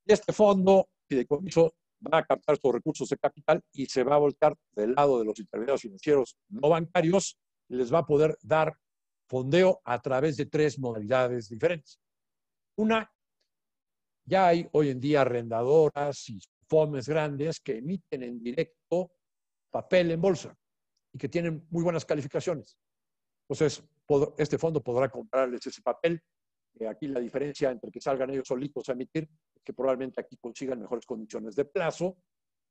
Y este fondo fideicomiso va a captar estos recursos de capital y se va a volcar del lado de los intermediarios financieros no bancarios, y les va a poder dar fondeo a través de 3 modalidades diferentes. Una, ya hay hoy en día arrendadoras y FOMES grandes que emiten en directo papel en bolsa y que tienen muy buenas calificaciones. Entonces, este fondo podrá comprarles ese papel. Aquí la diferencia entre que salgan ellos solitos a emitir es que probablemente aquí consigan mejores condiciones de plazo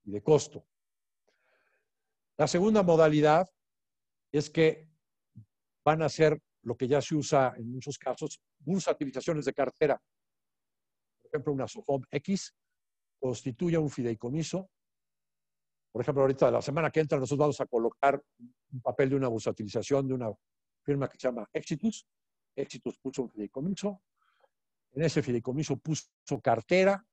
y de costo. La segunda modalidad es que van a hacer lo que ya se usa en muchos casos, bursatilizaciones de cartera. Por ejemplo, una SOFOM X constituye un fideicomiso Por ejemplo, ahorita la semana que entra nosotros vamos a colocar un papel de una bursatilización de una firma que se llama Exitus. Exitus puso un fideicomiso. En ese fideicomiso puso cartera.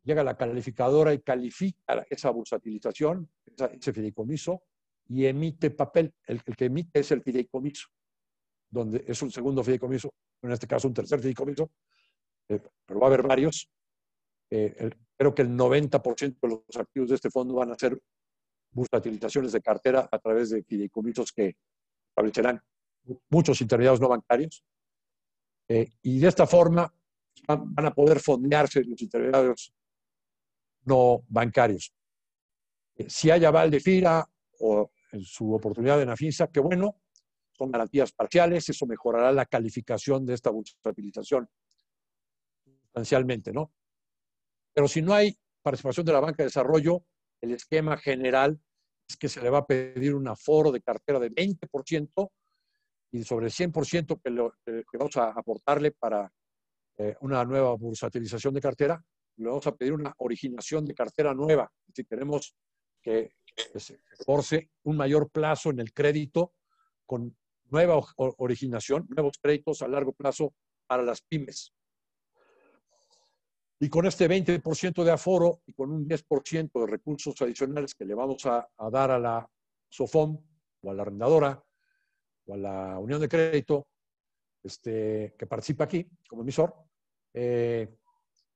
Llega la calificadora y califica esa bursatilización, ese fideicomiso, y emite papel. El que emite es el fideicomiso, donde es un segundo fideicomiso, en este caso un tercer fideicomiso, pero va a haber varios. Creo que el 90% de los activos de este fondo van a ser bursatilizaciones de cartera a través de fideicomisos que establecerán muchos intermediarios no bancarios. Y de esta forma van a poder fondearse los intermediarios no bancarios. Si hay aval de FIRA o en su oportunidad de Nafisa, que bueno, son garantías parciales, eso mejorará la calificación de esta bursatilización sustancialmente, ¿no? Pero si no hay participación de la banca de desarrollo, el esquema general es que se le va a pedir un aforo de cartera de 20% y sobre el 100% que vamos a aportarle para una nueva bursatilización de cartera, le vamos a pedir una originación de cartera nueva. Si queremos que se force un mayor plazo en el crédito con nueva originación, nuevos créditos a largo plazo para las pymes. Y con este 20% de aforo y con un 10% de recursos adicionales que le vamos a dar a la SOFOM o a la arrendadora o a la unión de crédito que participa aquí como emisor,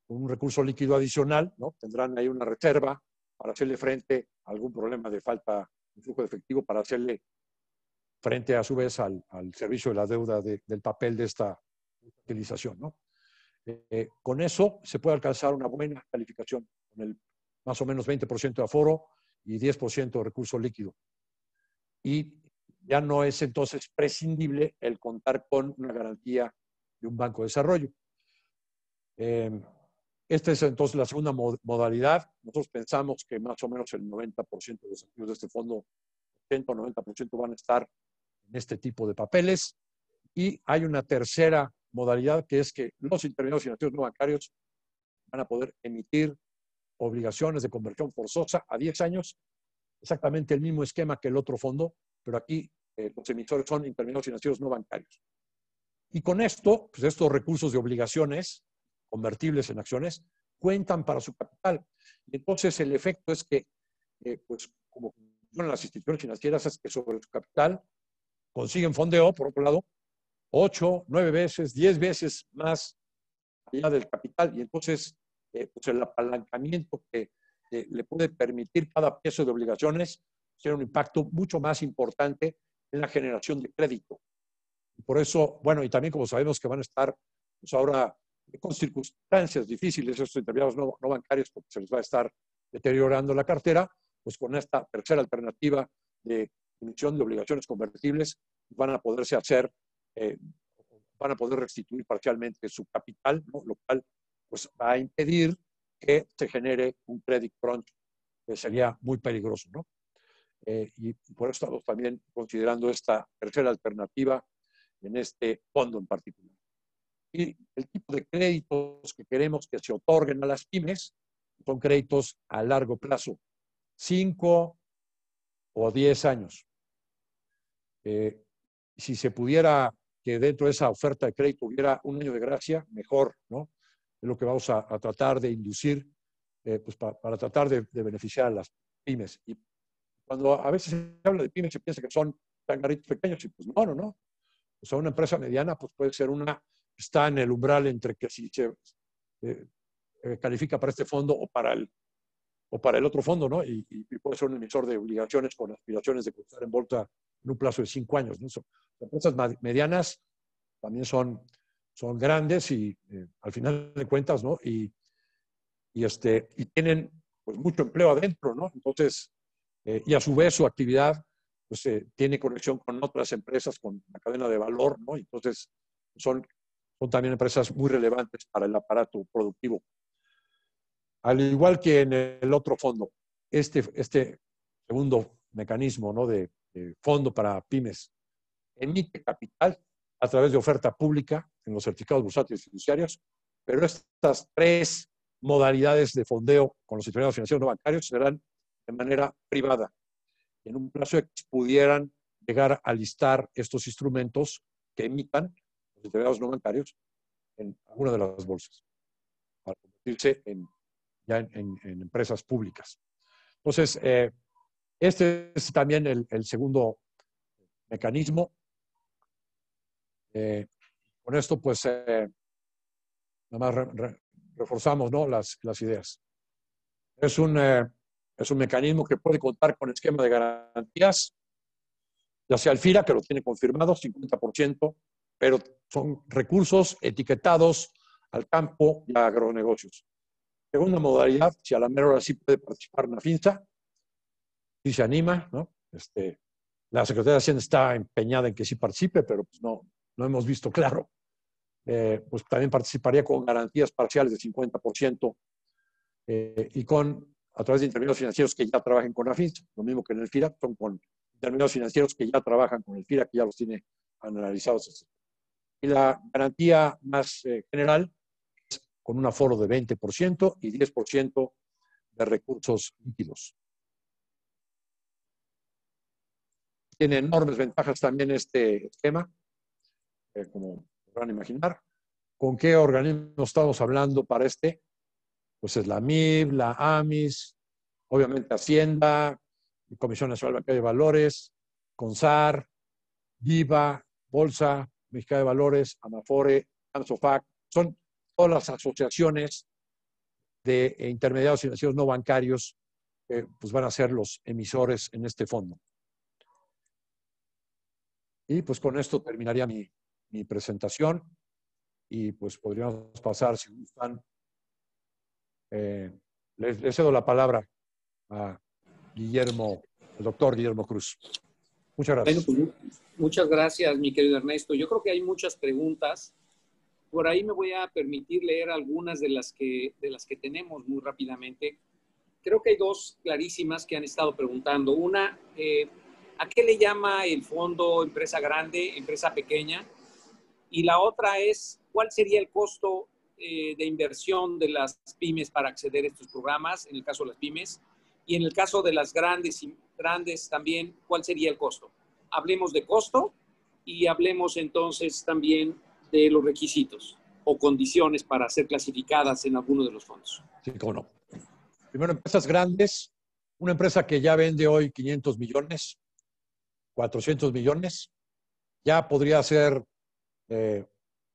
un recurso líquido adicional, ¿no? Tendrán ahí una reserva para hacerle frente a algún problema de falta de flujo de efectivo, para hacerle frente a su vez al servicio de la deuda del papel de esta utilización, ¿no? Con eso se puede alcanzar una buena calificación, con el más o menos 20% de aforo y 10% de recurso líquido. Y ya no es entonces prescindible el contar con una garantía de un banco de desarrollo. Esta es entonces la segunda modalidad. Nosotros pensamos que más o menos el 90% de los activos de este fondo, 80 o 90% van a estar en este tipo de papeles. Y hay una tercera modalidad, que es que los intermediarios financieros no bancarios van a poder emitir obligaciones de conversión forzosa a 10 años, exactamente el mismo esquema que el otro fondo, pero aquí los emisores son intermediarios financieros no bancarios. Y con esto, pues estos recursos de obligaciones convertibles en acciones cuentan para su capital. Y entonces el efecto es que, pues como funcionan las instituciones financieras, es que sobre su capital consiguen fondeo, por otro lado, 8, 9 veces, 10 veces más allá del capital. Y entonces, pues el apalancamiento que le puede permitir cada peso de obligaciones tiene un impacto mucho más importante en la generación de crédito. Y por eso, bueno, y también como sabemos que van a estar pues ahora con circunstancias difíciles estos intermediarios no bancarios, porque se les va a estar deteriorando la cartera, pues con esta tercera alternativa de emisión de obligaciones convertibles van a poderse hacer, van a poder restituir parcialmente su capital, ¿no? Lo cual pues va a impedir que se genere un credit crunch, que sería muy peligroso, ¿no? Y por eso estamos también considerando esta tercera alternativa en este fondo en particular. Y el tipo de créditos que queremos que se otorguen a las pymes son créditos a largo plazo, 5 o 10 años. Si se pudiera que dentro de esa oferta de crédito hubiera un año de gracia, mejor, ¿no? Es lo que vamos a tratar de inducir, pues para tratar de beneficiar a las pymes. Y cuando a veces se habla de pymes, se piensa que son changarritos pequeños, y pues no. O sea, una empresa mediana pues puede ser una que está en el umbral entre que si se califica para este fondo o para el otro fondo, ¿no? Y puede ser un emisor de obligaciones con aspiraciones de cotizar en bolsa en un plazo de 5 años, ¿no? Empresas medianas también son grandes y al final de cuentas, ¿no? Y tienen pues mucho empleo adentro, ¿no? Entonces, y a su vez su actividad pues tiene conexión con otras empresas, con la cadena de valor, ¿no? Entonces, son también empresas muy relevantes para el aparato productivo. Al igual que en el otro fondo, este segundo mecanismo, ¿no? de fondo para pymes emite capital a través de oferta pública en los certificados bursátiles fiduciarios, pero estas 3 modalidades de fondeo con los intermediarios financieros no bancarios serán de manera privada. En un plazo X pudieran llegar a listar estos instrumentos que emitan los intermediarios no bancarios en alguna de las bolsas, para convertirse ya en empresas públicas. Entonces, este es también el segundo mecanismo. Con esto, pues, nada más reforzamos, ¿no?, las ideas. Es un mecanismo que puede contar con esquema de garantías, ya sea el FIRA, que lo tiene confirmado, 50%, pero son recursos etiquetados al campo y a agronegocios. Segunda modalidad, si a la mera hora sí puede participar Nafinsa, sí se anima, ¿no? La Secretaría de Hacienda está empeñada en que sí participe, pero pues no hemos visto claro. Pues también participaría con garantías parciales de 50% y a través de intermediarios financieros que ya trabajen con Nafinsa, lo mismo que en el FIRA, son con intermediarios financieros que ya trabajan con el FIRA, que ya los tiene analizados. Y la garantía más general es con un aforo de 20% y 10% de recursos líquidos. Tiene enormes ventajas también este esquema, como podrán imaginar. ¿Con qué organismos estamos hablando para este? Pues es la MIB, la AMIS, obviamente Hacienda, Comisión Nacional Bancaria de Valores, CONSAR, Viva, Bolsa Mexicana de Valores, Amafore, AMSOFAC. Son todas las asociaciones de intermediarios financieros no bancarios que pues van a ser los emisores en este fondo. Y pues con esto terminaría mi presentación y pues podríamos pasar, si gustan. Les cedo la palabra a Guillermo, el doctor Guillermo Cruz. Muchas gracias. Bueno, pues, muchas gracias, mi querido Ernesto. Yo creo que hay muchas preguntas. Por ahí me voy a permitir leer algunas de las que tenemos muy rápidamente. Creo que hay dos clarísimas que han estado preguntando. Una, ¿a qué le llama el fondo empresa grande, empresa pequeña? Y la otra es, ¿cuál sería el costo de inversión de las pymes para acceder a estos programas, en el caso de las pymes? Y en el caso de las grandes también, ¿cuál sería el costo? Hablemos de costo y hablemos entonces también de los requisitos o condiciones para ser clasificadas en alguno de los fondos. Sí, cómo no. Primero, empresas grandes. Una empresa que ya vende hoy 500 millones, 400 millones, ya podría ser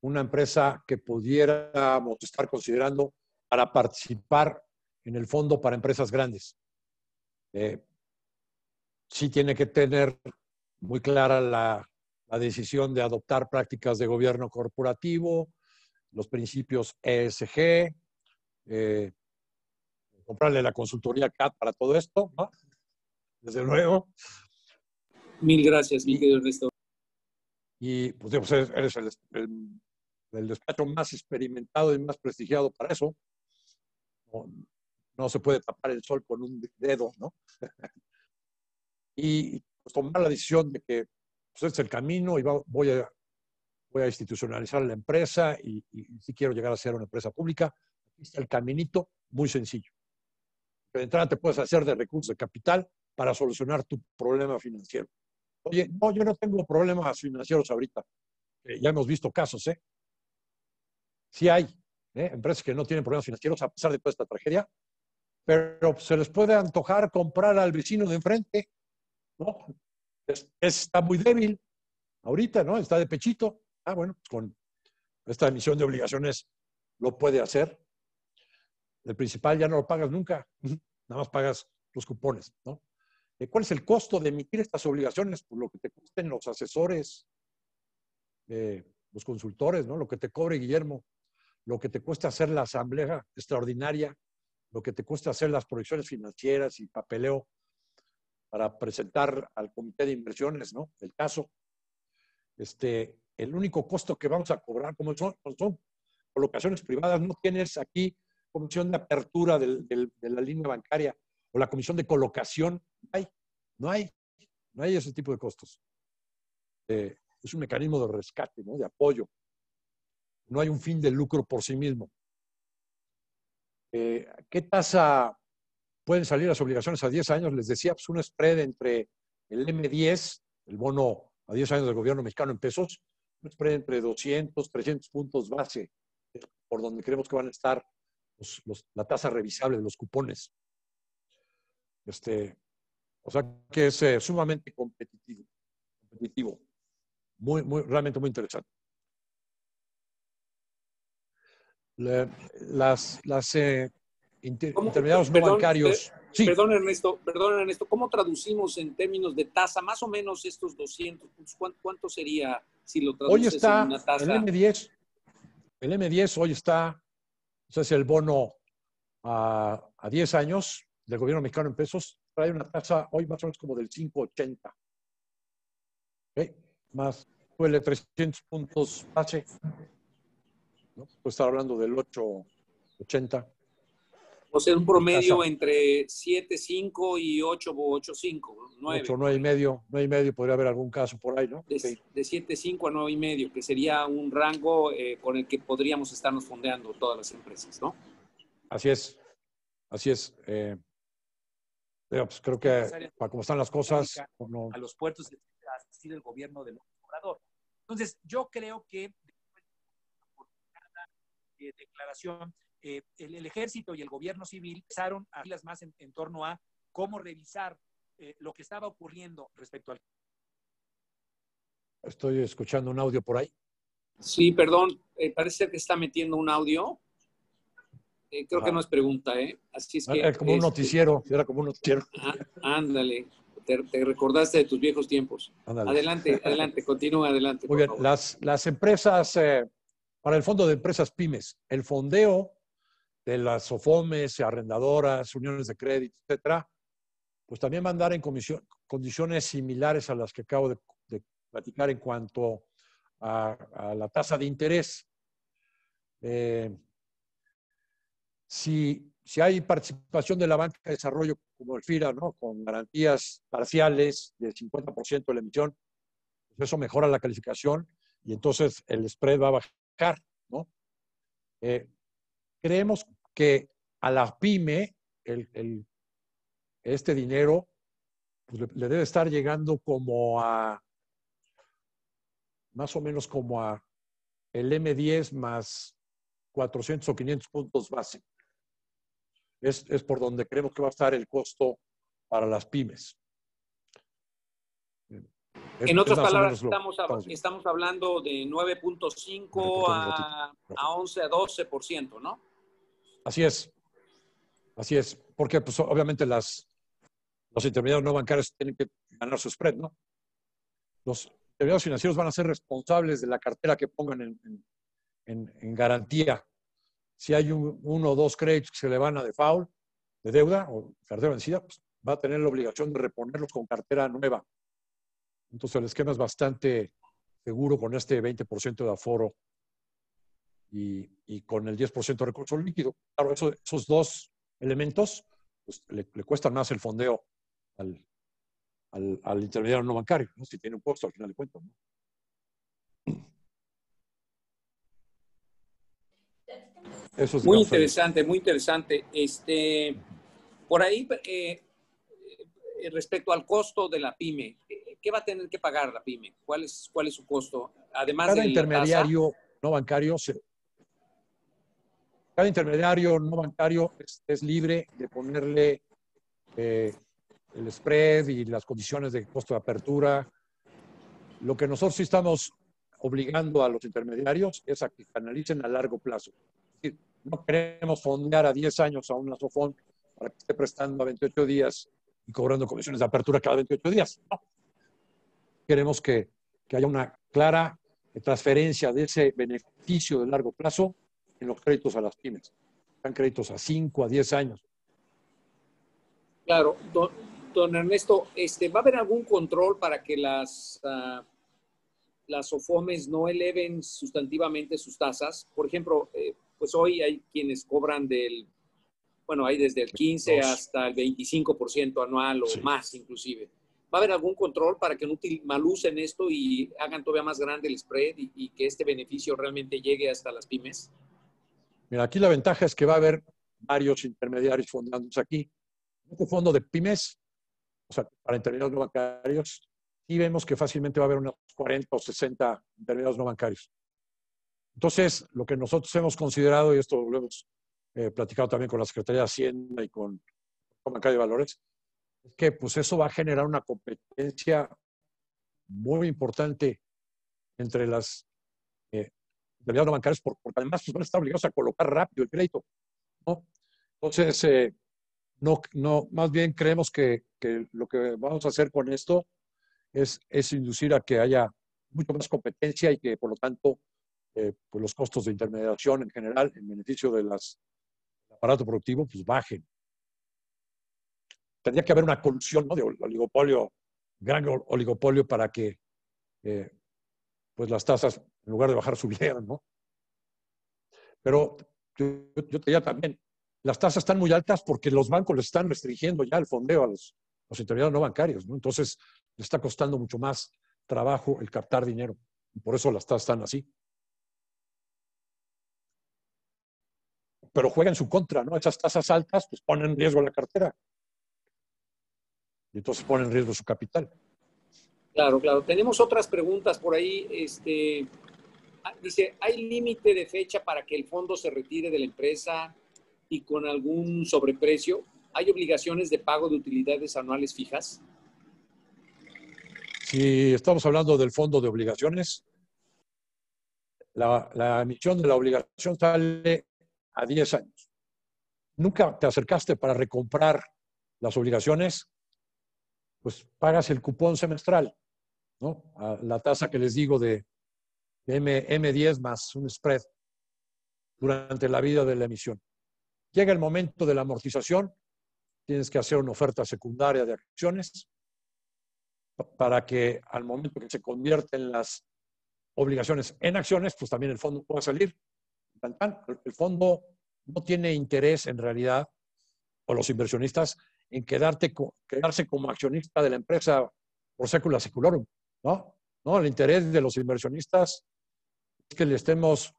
una empresa que pudiéramos estar considerando para participar en el fondo para empresas grandes. Sí tiene que tener muy clara la decisión de adoptar prácticas de gobierno corporativo, los principios ESG, comprarle la consultoría CAT para todo esto, ¿no? Desde luego. Mil gracias, mi querido Ernesto. Y pues eres el despacho más experimentado y más prestigiado para eso. No se puede tapar el sol con un dedo, ¿no? Y pues, tomar la decisión de que pues, este es el camino y voy a institucionalizar la empresa y si quiero llegar a ser una empresa pública. Aquí está el caminito, muy sencillo. De entrada te puedes hacer de recursos de capital para solucionar tu problema financiero. Oye, no, yo no tengo problemas financieros ahorita. Ya hemos visto casos, ¿eh? Sí hay empresas que no tienen problemas financieros a pesar de toda esta tragedia, pero se les puede antojar comprar al vecino de enfrente, ¿no? Está muy débil ahorita, ¿no? Está de pechito. Bueno, pues con esta emisión de obligaciones lo puede hacer. El principal ya no lo pagas nunca, nada más pagas los cupones, ¿no? ¿Cuál es el costo de emitir estas obligaciones? Pues lo que te cuesten los asesores, los consultores, ¿no? Lo que te cobre Guillermo, lo que te cuesta hacer la asamblea extraordinaria, lo que te cuesta hacer las proyecciones financieras y papeleo para presentar al comité de inversiones, ¿no? El caso. El único costo que vamos a cobrar, como son colocaciones privadas, no tienes aquí comisión de apertura de la línea bancaria o la comisión de colocación. No hay ese tipo de costos. Es un mecanismo de rescate, ¿no? De apoyo. No hay un fin de lucro por sí mismo. ¿Qué tasa pueden salir las obligaciones a 10 años. Les decía, pues un spread entre el M10, el bono a 10 años del gobierno mexicano en pesos, un spread entre 200, 300 puntos base, por donde creemos que van a estar la tasa revisable de los cupones. O sea que es sumamente competitivo. Realmente muy interesante. Intermediarios no bancarios. Sí. Perdón, Ernesto, ¿cómo traducimos en términos de tasa más o menos estos 200? ¿Cuánto sería si lo traduces hoy está en una tasa? El M10 hoy está, es el bono a 10 años del gobierno mexicano en pesos, trae una tasa hoy más o menos como del 5.80. ¿Okay? Más suele 300 puntos base, ¿no? Puede estar hablando del 8.80. O sea, un promedio entre 7.5 y 8.5, 9. 8, 9.5 podría haber algún caso por ahí, ¿no? De 7.5 a 9.5, que sería un rango con el que podríamos estarnos fondeando todas las empresas, ¿no? Así es. Pero pues creo que para cómo están las cosas... A los puertos, así del gobierno del Obrador. Entonces, yo creo que por cada declaración, el ejército y el gobierno civil empezaron a hablar más en torno a cómo revisar lo que estaba ocurriendo respecto al... Estoy escuchando un audio por ahí. Sí, perdón, parece que está metiendo un audio. Creo que no es pregunta, ¿eh? Así es que... Era como un noticiero, era como un noticiero. Ándale, te recordaste de tus viejos tiempos. Ándale. Adelante, continúa adelante. Muy bien, las empresas, para el Fondo de Empresas Pymes, el fondeo de las SOFOMES, arrendadoras, uniones de crédito, etcétera, pues también va a andar en condiciones similares a las que acabo de platicar en cuanto a la tasa de interés. Si hay participación de la banca de desarrollo como el FIRA, ¿no? Con garantías parciales del 50% de la emisión, pues eso mejora la calificación y entonces el spread va a bajar, ¿no? Creemos que a la pyme este dinero pues le debe estar llegando como a más o menos como a el M10 más 400 o 500 puntos base. Es por donde creemos que va a estar el costo para las pymes. En otras palabras, estamos hablando de 9.5 a 11, a 12%, ¿no? Así es. Porque pues, obviamente los intermediarios no bancarios tienen que ganar su spread, ¿no? Los intermediarios financieros van a ser responsables de la cartera que pongan en garantía. Si hay uno o dos créditos que se le van a default de deuda o cartera vencida, pues va a tener la obligación de reponerlos con cartera nueva. Entonces el esquema es bastante seguro con este 20% de aforo y con el 10% de recurso líquido. Claro, esos dos elementos pues, le cuestan más el fondeo al intermediario no bancario, ¿no? Si tiene un costo al final de cuentas, ¿no? Eso es muy interesante, muy interesante. Por ahí, respecto al costo de la pyme, ¿qué va a tener que pagar la pyme? ¿Cuál es su costo? Además cada de intermediario no bancario, cada intermediario no bancario es libre de ponerle el spread y las condiciones de costo de apertura. Lo que nosotros sí estamos obligando a los intermediarios es a que canalicen a largo plazo. Es decir, no queremos fondear a 10 años a una SOFON para que esté prestando a 28 días y cobrando comisiones de apertura cada 28 días. No. Queremos que haya una clara transferencia de ese beneficio de largo plazo en los créditos a las pymes. Están créditos a 5, a 10 años. Claro. Don Ernesto, ¿va a haber algún control para que las SOFOMES no eleven sustantivamente sus tasas? Por ejemplo, pues hoy hay quienes cobran hay desde el 15 hasta el 25% anual o más inclusive. ¿Va a haber algún control para que no malucen esto y hagan todavía más grande el spread y que este beneficio realmente llegue hasta las pymes? Mira, aquí la ventaja es que va a haber varios intermediarios fondeándose aquí. Este fondo de pymes, o sea, para intermediarios no bancarios, sí vemos que fácilmente va a haber unos 40 o 60 intermediarios no bancarios. Entonces, lo que nosotros hemos considerado, y esto lo hemos platicado también con la Secretaría de Hacienda y con Bancario de Valores, es que pues eso va a generar una competencia muy importante entre las intermediarios no bancarios, porque además pues, van a estar obligados a colocar rápido el crédito, ¿no? Entonces, más bien creemos que lo que vamos a hacer con esto es inducir a que haya mucho más competencia y que, por lo tanto, pues los costos de intermediación en general, en beneficio del aparato productivo, pues bajen. Tendría que haber una colusión, ¿no?, de oligopolio, gran oligopolio, para que pues las tasas, en lugar de bajar, subieran, ¿no? Pero yo te diría también, las tasas están muy altas porque los bancos les están restringiendo ya el fondeo a los intermediarios no bancarios, ¿no? Entonces, les está costando mucho más trabajo el captar dinero. Y por eso las tasas están así. Pero juega en su contra, ¿no? Esas tasas altas pues ponen en riesgo la cartera. Y entonces ponen en riesgo su capital. Claro, claro. Tenemos otras preguntas por ahí. Dice, ¿hay límite de fecha para que el fondo se retire de la empresa y con algún sobreprecio? ¿Hay obligaciones de pago de utilidades anuales fijas? Si estamos hablando del fondo de obligaciones, la emisión de la obligación sale a 10 años. Nunca te acercaste para recomprar las obligaciones, pues pagas el cupón semestral, ¿no? A la tasa que les digo de M10 más un spread durante la vida de la emisión. Llega el momento de la amortización, tienes que hacer una oferta secundaria de acciones para que al momento que se convierten las obligaciones en acciones, pues también el fondo pueda salir. El fondo no tiene interés en realidad, o los inversionistas, en quedarse como accionista de la empresa por secula seculorum, ¿no? No, el interés de los inversionistas es que le estemos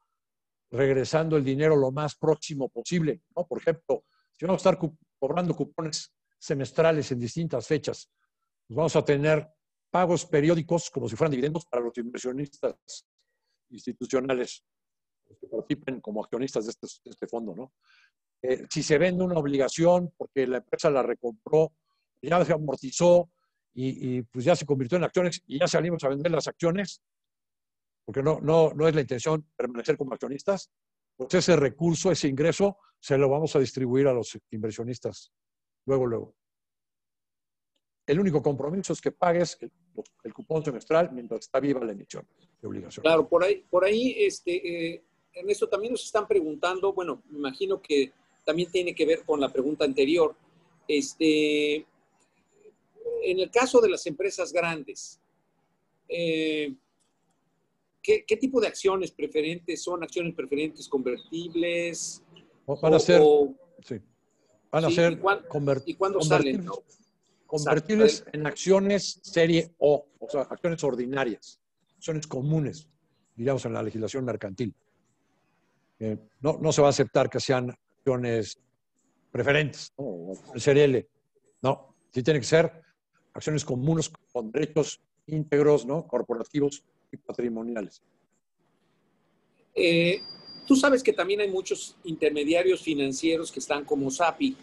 regresando el dinero lo más próximo posible, ¿no? Por ejemplo, si vamos a estar cobrando cupones semestrales en distintas fechas, pues vamos a tener pagos periódicos como si fueran dividendos para los inversionistas institucionales que participen como accionistas de este fondo, ¿no? Si se vende una obligación porque la empresa la recompró, ya se amortizó y pues ya se convirtió en acciones y ya salimos a vender las acciones, porque no es la intención permanecer como accionistas, pues ese recurso, ese ingreso, se lo vamos a distribuir a los inversionistas luego. El único compromiso es que pagues el cupón semestral mientras está viva la emisión de obligación. Claro, por ahí Ernesto, también nos están preguntando, bueno, me imagino que también tiene que ver con la pregunta anterior. En el caso de las empresas grandes, ¿qué tipo de acciones preferentes son? ¿Acciones preferentes convertibles? Van a ser, sí. Van a ser ¿Y cuándo salen? ¿No? Convertibles en acciones serie O, o sea, acciones ordinarias, acciones comunes, diríamos en la legislación mercantil. No se va a aceptar que sean acciones preferentes, ¿no? O serie L. No, sí tiene que ser acciones comunes con derechos íntegros, ¿no?, corporativos y patrimoniales. Tú sabes que también hay muchos intermediarios financieros que están como SAPI.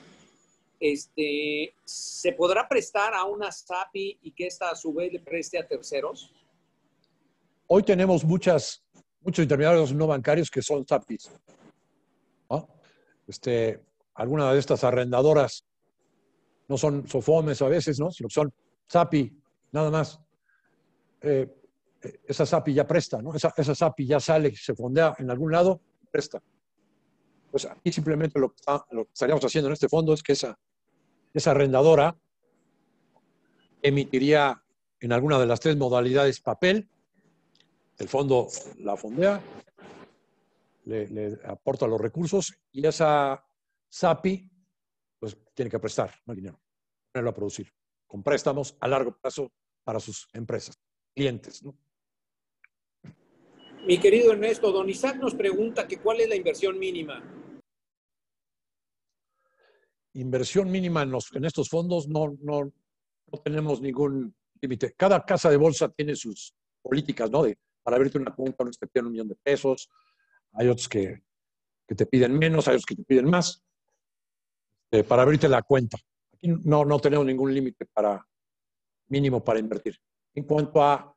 ¿Se podrá prestar a una SAPI y que ésta a su vez le preste a terceros? Hoy tenemos muchos intermediarios no bancarios que son SAPIs, ¿no? Algunas de estas arrendadoras no son SOFOMES a veces, ¿no?, sino que son SAPI, nada más. Esa SAPI ya presta, ¿no? Esa SAPI ya sale, se fondea en algún lado, presta. Pues aquí simplemente lo que estaríamos haciendo en este fondo es que esa arrendadora emitiría en alguna de las tres modalidades papel, el fondo la fondea, le aporta los recursos y esa SAPI pues tiene que prestar, ¿no?, el dinero, ponerlo a producir, con préstamos a largo plazo para sus empresas, clientes, ¿no? Mi querido Ernesto, don Isaac nos pregunta que cuál es la inversión mínima. inversión mínima en estos fondos no tenemos ningún límite. Cada casa de bolsa tiene sus políticas, ¿no? Para abrirte una cuenta, unos te piden $1,000,000, hay otros que te piden menos, hay otros que te piden más, para abrirte la cuenta. Aquí no tenemos ningún límite mínimo para invertir. En cuanto a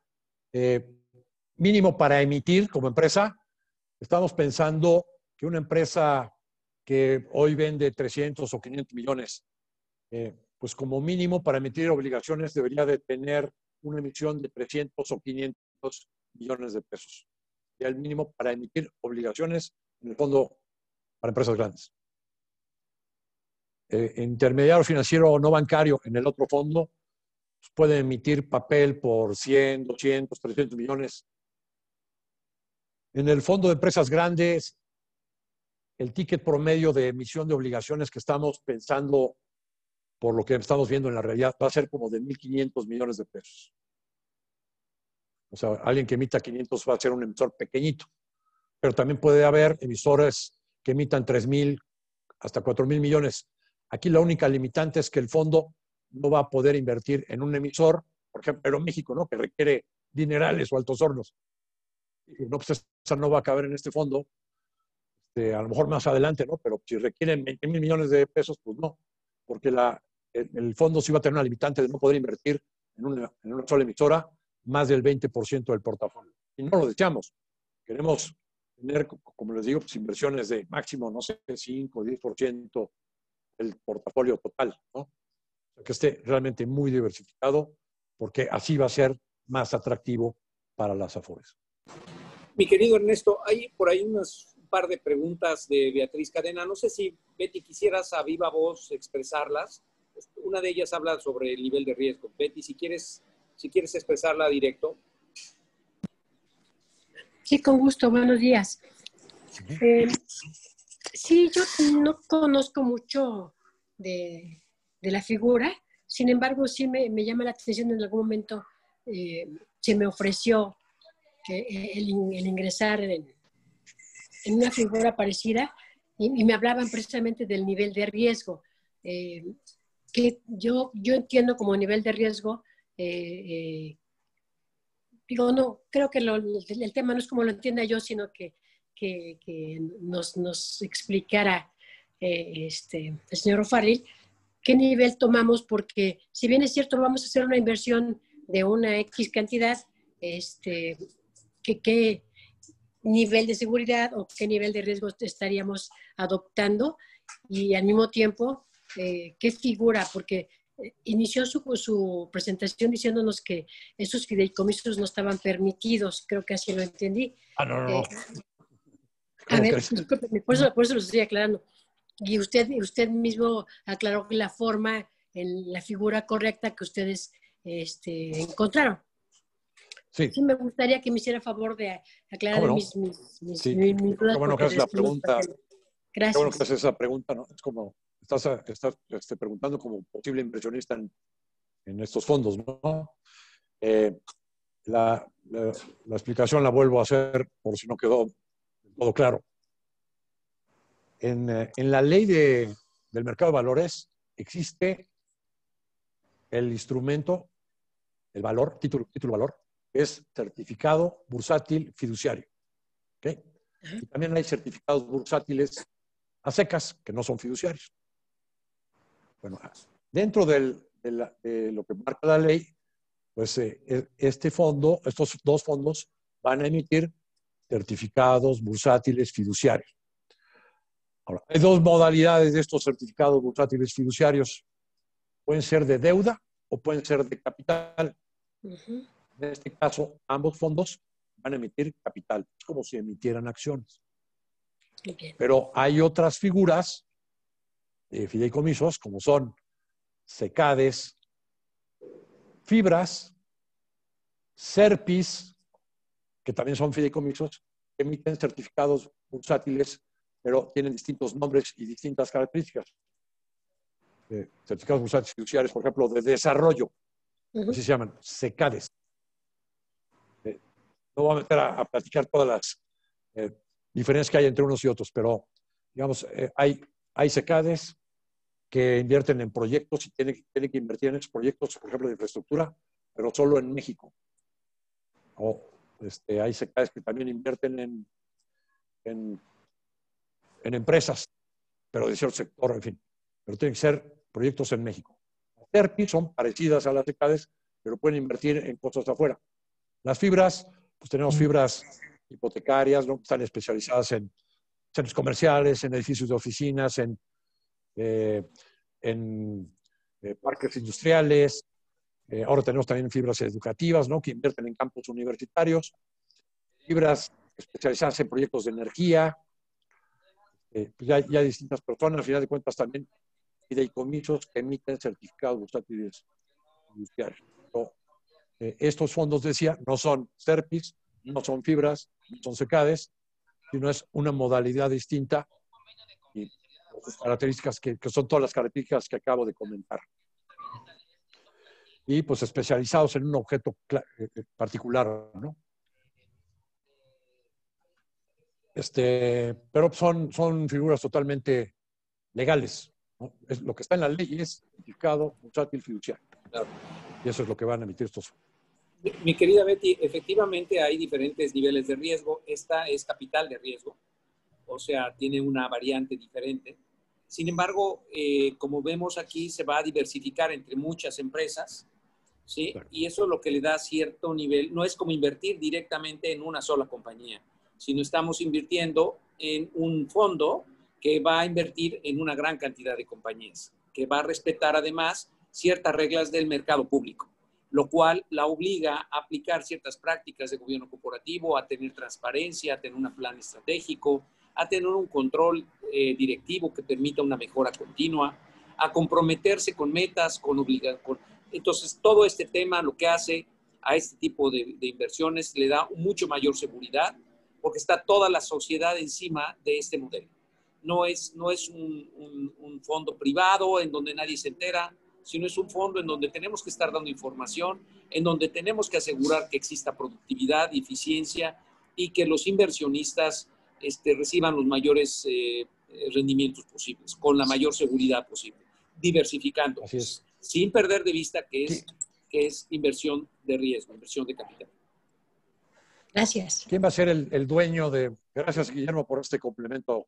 mínimo para emitir como empresa, estamos pensando que una empresa que hoy vende 300 o 500 millones, pues como mínimo para emitir obligaciones debería de tener una emisión de 300 o 500 millones de pesos. Y el mínimo para emitir obligaciones en el fondo para empresas grandes. Intermediario financiero o no bancario en el otro fondo pues puede emitir papel por 100, 200, 300 millones. En el fondo de empresas grandes, el ticket promedio de emisión de obligaciones que estamos pensando, por lo que estamos viendo en la realidad, va a ser como de 1,500 millones de pesos. O sea, alguien que emita 500 va a ser un emisor pequeñito, pero también puede haber emisores que emitan 3,000 hasta 4,000 millones. Aquí la única limitante es que el fondo no va a poder invertir en un emisor, por ejemplo, Aeroméxico, ¿no? Que requiere dinerales o altos hornos. Y no, pues esa no va a caber en este fondo. A lo mejor más adelante, ¿no? Pero si requieren 20,000 millones de pesos, pues no, porque el fondo sí va a tener una limitante de no poder invertir en una sola emisora más del 20% del portafolio. Y no lo deseamos. Queremos tener, como les digo, pues inversiones de máximo, no sé, 5 o 10% del portafolio total, ¿no? O sea, que esté realmente muy diversificado, porque así va a ser más atractivo para las Afores. Mi querido Ernesto, hay por ahí un par de preguntas de Beatriz Cadena. No sé si, Betty, quisieras a viva voz expresarlas. Una de ellas habla sobre el nivel de riesgo. Betty, si quieres expresarla directo. Sí, con gusto. Buenos días. Sí, yo no conozco mucho de la figura. Sin embargo, sí me llama la atención en algún momento. Se me ofreció el ingresar en una figura parecida y me hablaban precisamente del nivel de riesgo. Que yo entiendo como nivel de riesgo, digo, no, creo que el tema no es como lo entienda yo, sino que nos explicara el señor O'Farrill qué nivel tomamos, porque si bien es cierto, vamos a hacer una inversión de una X cantidad, qué nivel de seguridad o qué nivel de riesgo estaríamos adoptando, y al mismo tiempo, qué figura, porque inició su presentación diciéndonos que esos fideicomisos no estaban permitidos, creo que así lo entendí. No. A ver, discúlpeme, por eso lo estoy aclarando. Y usted mismo aclaró la forma, en la figura correcta que ustedes encontraron. Sí. Sí, me gustaría que me hiciera favor de aclarar no? mis Sí. dudas. Bueno, que haces la pregunta. Gracias. Bueno, que haces esa pregunta, ¿no? Es como, estás preguntando como posible inversionista en estos fondos, ¿no? La explicación la vuelvo a hacer por si no quedó todo claro. En la ley del mercado de valores existe el instrumento, el valor, título valor, que es certificado bursátil fiduciario. ¿Okay? Y también hay certificados bursátiles a secas, que no son fiduciarios. Bueno, dentro de lo que marca la ley, pues estos dos fondos van a emitir certificados bursátiles fiduciarios. Ahora, hay dos modalidades de estos certificados bursátiles fiduciarios. Pueden ser de deuda o pueden ser de capital. En este caso, ambos fondos van a emitir capital, es como si emitieran acciones. Okay. Pero hay otras figuras de fideicomisos, como son SECADES, FIBRAS, SERPIS, que también son fideicomisos, que emiten certificados bursátiles, pero tienen distintos nombres y distintas características. Certificados bursátiles fiduciarios, por ejemplo, de desarrollo, así se llaman, SECADES. No voy a meter a platicar todas las diferencias que hay entre unos y otros, pero digamos, hay SECADES, que invierten en proyectos y tienen que invertir en esos proyectos, por ejemplo, de infraestructura, pero solo en México. O hay sectores que también invierten en empresas, pero de cierto sector, en fin. Pero tienen que ser proyectos en México. Las TERPI son parecidas a las CECADES, pero pueden invertir en cosas de afuera. Las fibras, pues tenemos fibras hipotecarias, ¿no? Están especializadas en centros comerciales, en edificios de oficinas, en parques industriales. Ahora tenemos también fibras educativas, ¿no? Que invierten en campus universitarios. Fibras especializadas en proyectos de energía. Pues ya hay distintas personas, al final de cuentas también fideicomisos que emiten certificados bursátiles industriales. Estos fondos, decía, no son TERPIs, no son fibras, no son CECADES, sino es una modalidad distinta y sus características que son todas las características que acabo de comentar. Y pues especializados en un objeto particular, ¿no? Pero son figuras totalmente legales, ¿no? Lo que está en la ley es certificado bursátil fiduciario. Claro. Y eso es lo que van a emitir estos fondos. Mi querida Betty, efectivamente hay diferentes niveles de riesgo. Esta es capital de riesgo, o sea, tiene una variante diferente. Sin embargo, como vemos aquí, se va a diversificar entre muchas empresas, ¿sí? Claro. Y eso es lo que le da cierto nivel. No es como invertir directamente en una sola compañía, sino estamos invirtiendo en un fondo que va a invertir en una gran cantidad de compañías, que va a respetar además ciertas reglas del mercado público, lo cual la obliga a aplicar ciertas prácticas de gobierno corporativo, a tener transparencia, a tener un plan estratégico, a tener un control directivo que permita una mejora continua, a comprometerse con metas, con obligaciones. Entonces, todo este tema lo que hace a este tipo de inversiones le da mucho mayor seguridad, porque está toda la sociedad encima de este modelo. No es un fondo privado en donde nadie se entera, sino es un fondo en donde tenemos que estar dando información, en donde tenemos que asegurar que exista productividad y eficiencia y que los inversionistas reciban los mayores rendimientos posibles, con la mayor seguridad posible, diversificando, sin perder de vista que es inversión de riesgo, inversión de capital. Gracias. ¿Quién va a ser el dueño de...? Gracias, Guillermo, por este complemento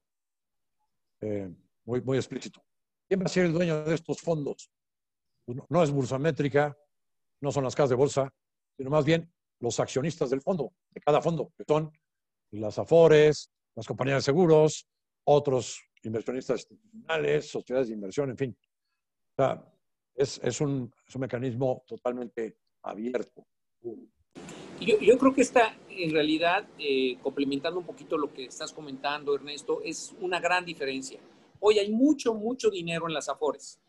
muy explícito. ¿Quién va a ser el dueño de estos fondos? No es Bursamétrica, no son las casas de bolsa, sino más bien los accionistas del fondo, de cada fondo, que son las Afores, las compañías de seguros, otros inversionistas institucionales, sociedades de inversión, en fin. O sea, es un mecanismo totalmente abierto. Yo creo que está, en realidad, complementando un poquito lo que estás comentando, Ernesto, es una gran diferencia. Hoy hay mucho dinero en las Afores.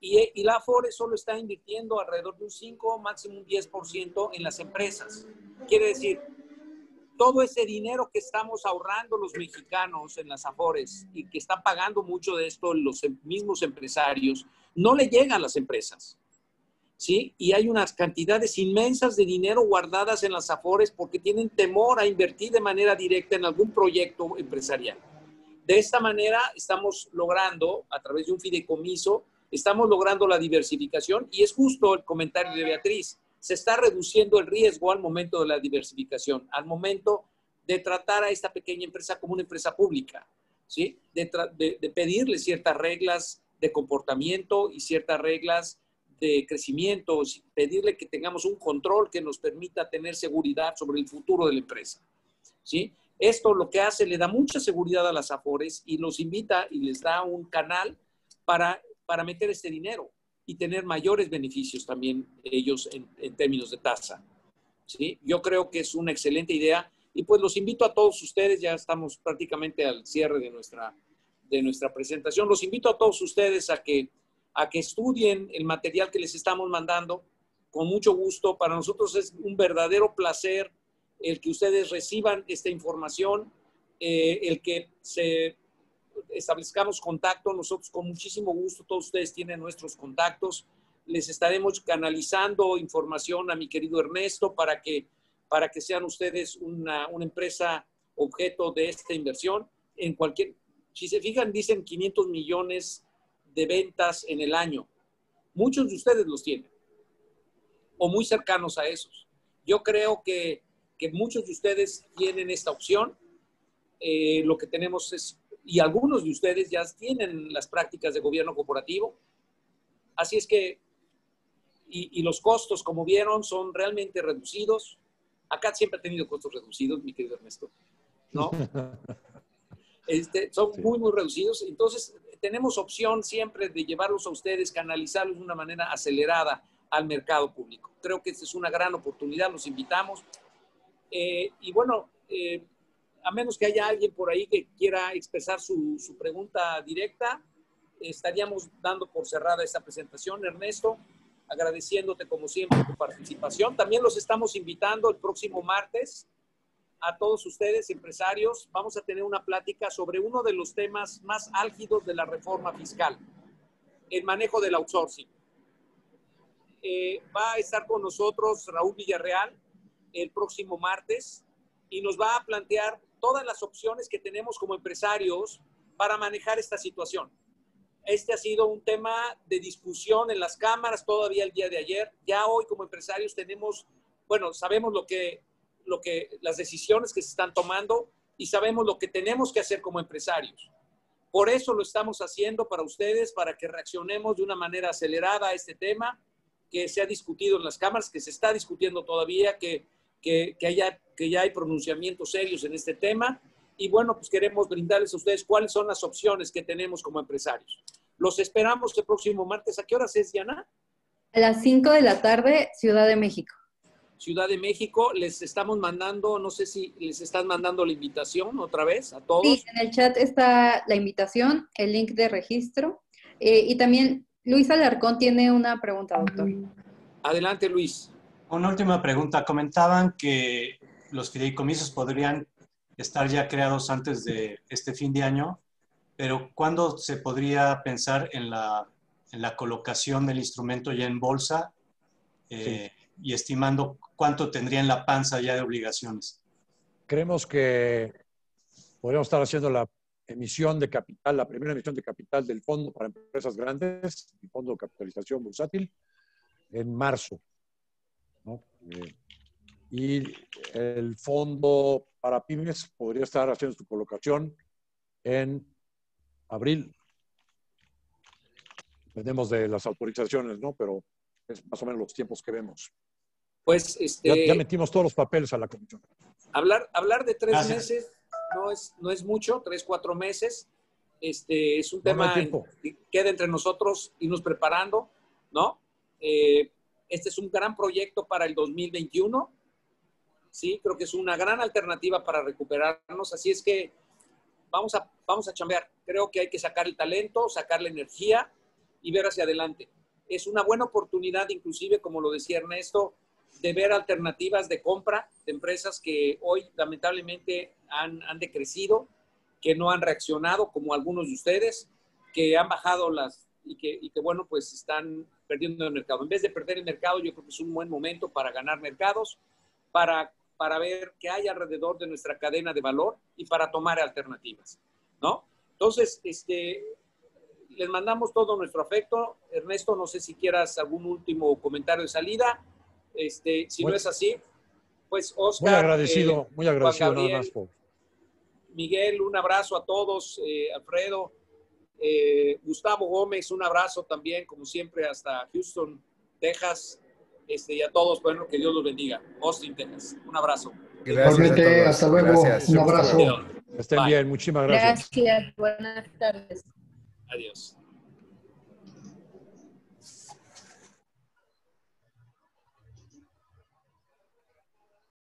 Y la Afore solo está invirtiendo alrededor de un 5, máximo un 10% en las empresas. Quiere decir, todo ese dinero que estamos ahorrando los mexicanos en las Afores y que están pagando mucho de esto los mismos empresarios, no le llegan a las empresas, ¿sí? Y hay unas cantidades inmensas de dinero guardadas en las Afores porque tienen temor a invertir de manera directa en algún proyecto empresarial. De esta manera estamos logrando, a través de un fideicomiso, estamos logrando la diversificación y es justo el comentario de Beatriz. Se está reduciendo el riesgo al momento de la diversificación, al momento de tratar a esta pequeña empresa como una empresa pública, ¿sí? De pedirle ciertas reglas de comportamiento y ciertas reglas de crecimiento, pedirle que tengamos un control que nos permita tener seguridad sobre el futuro de la empresa, ¿sí? Esto lo que hace, le da mucha seguridad a las Afores y los invita y les da un canal para meter este dinero y tener mayores beneficios también ellos en términos de tasa, ¿sí? Yo creo que es una excelente idea y pues los invito a todos ustedes, ya estamos prácticamente al cierre de nuestra presentación, los invito a todos ustedes a que estudien el material que les estamos mandando con mucho gusto. Para nosotros es un verdadero placer el que ustedes reciban esta información, el que establezcamos contacto. Nosotros con muchísimo gusto, todos ustedes tienen nuestros contactos, les estaremos canalizando información a mi querido Ernesto para que sean ustedes una empresa objeto de esta inversión. Si se fijan, dicen 500 millones de ventas en el año. Muchos de ustedes los tienen, o muy cercanos a esos. Yo creo que muchos de ustedes tienen esta opción. Lo que tenemos es, y algunos de ustedes ya tienen las prácticas de gobierno corporativo. Así es que, y los costos, como vieron, son realmente reducidos. Acá siempre ha tenido costos reducidos, mi querido Ernesto, ¿no? Son muy, muy reducidos. Entonces, tenemos opción siempre de llevarlos a ustedes, canalizarlos de una manera acelerada al mercado público. Creo que esta es una gran oportunidad, los invitamos. Y bueno, a menos que haya alguien por ahí que quiera expresar su pregunta directa, estaríamos dando por cerrada esta presentación. Ernesto, agradeciéndote como siempre tu participación. También los estamos invitando el próximo martes a todos ustedes, empresarios. Vamos a tener una plática sobre uno de los temas más álgidos de la reforma fiscal, el manejo del outsourcing. Va a estar con nosotros Raúl Villarreal el próximo martes y nos va a plantear todas las opciones que tenemos como empresarios para manejar esta situación. Este ha sido un tema de discusión en las cámaras todavía el día de ayer. Ya hoy como empresarios tenemos, bueno, sabemos las decisiones que se están tomando y sabemos lo que tenemos que hacer como empresarios. Por eso lo estamos haciendo para ustedes, para que reaccionemos de una manera acelerada a este tema que se ha discutido en las cámaras, que se está discutiendo todavía, que ya hay pronunciamientos serios en este tema. Y bueno, pues queremos brindarles a ustedes cuáles son las opciones que tenemos como empresarios. Los esperamos el próximo martes. ¿A qué horas es, Diana? A las 5 de la tarde, Ciudad de México. Ciudad de México, les estamos mandando, no sé si les están mandando la invitación otra vez a todos. Sí, en el chat está la invitación, el link de registro. Y también Luis Alarcón tiene una pregunta, doctor. Adelante, Luis. Una última pregunta. Comentaban que los fideicomisos podrían estar ya creados antes de este fin de año, pero ¿cuándo se podría pensar en la colocación del instrumento ya en bolsa y estimando cuánto tendría en la panza ya de obligaciones? Creemos que podríamos estar haciendo la emisión de capital, la primera emisión de capital del fondo para empresas grandes, el fondo de capitalización bursátil, en marzo, ¿no? Y el fondo para pymes podría estar haciendo su colocación en abril. Dependemos de las autorizaciones, ¿no? Pero es más o menos los tiempos que vemos. Pues ya metimos todos los papeles a la comisión. Hablar de 3 meses no es mucho, 3, 4 meses. Es un tema que queda entre nosotros, irnos preparando, ¿no? Este es un gran proyecto para el 2021. Sí, creo que es una gran alternativa para recuperarnos. Así es que vamos a chambear. Creo que hay que sacar el talento, sacar la energía y ver hacia adelante. Es una buena oportunidad, inclusive, como lo decía Ernesto, de ver alternativas de compra de empresas que hoy lamentablemente han decrecido, que no han reaccionado como algunos de ustedes, que han bajado y que bueno, pues están perdiendo el mercado. En vez de perder el mercado, yo creo que es un buen momento para ganar mercados, para ver qué hay alrededor de nuestra cadena de valor y para tomar alternativas, ¿no? Entonces, les mandamos todo nuestro afecto. Ernesto, no sé si quieras algún último comentario de salida. Si no es así, pues Oscar. Muy agradecido Gabriel, nada más por... Miguel, un abrazo a todos. Alfredo, Gustavo Gómez, un abrazo también, como siempre, hasta Houston, Texas. Y a todos, bueno, que Dios los bendiga. Austin, Texas. Un abrazo. Gracias a todos. Hasta luego. Gracias. Un abrazo. Estén bien, muchísimas gracias. Gracias, buenas tardes. Adiós.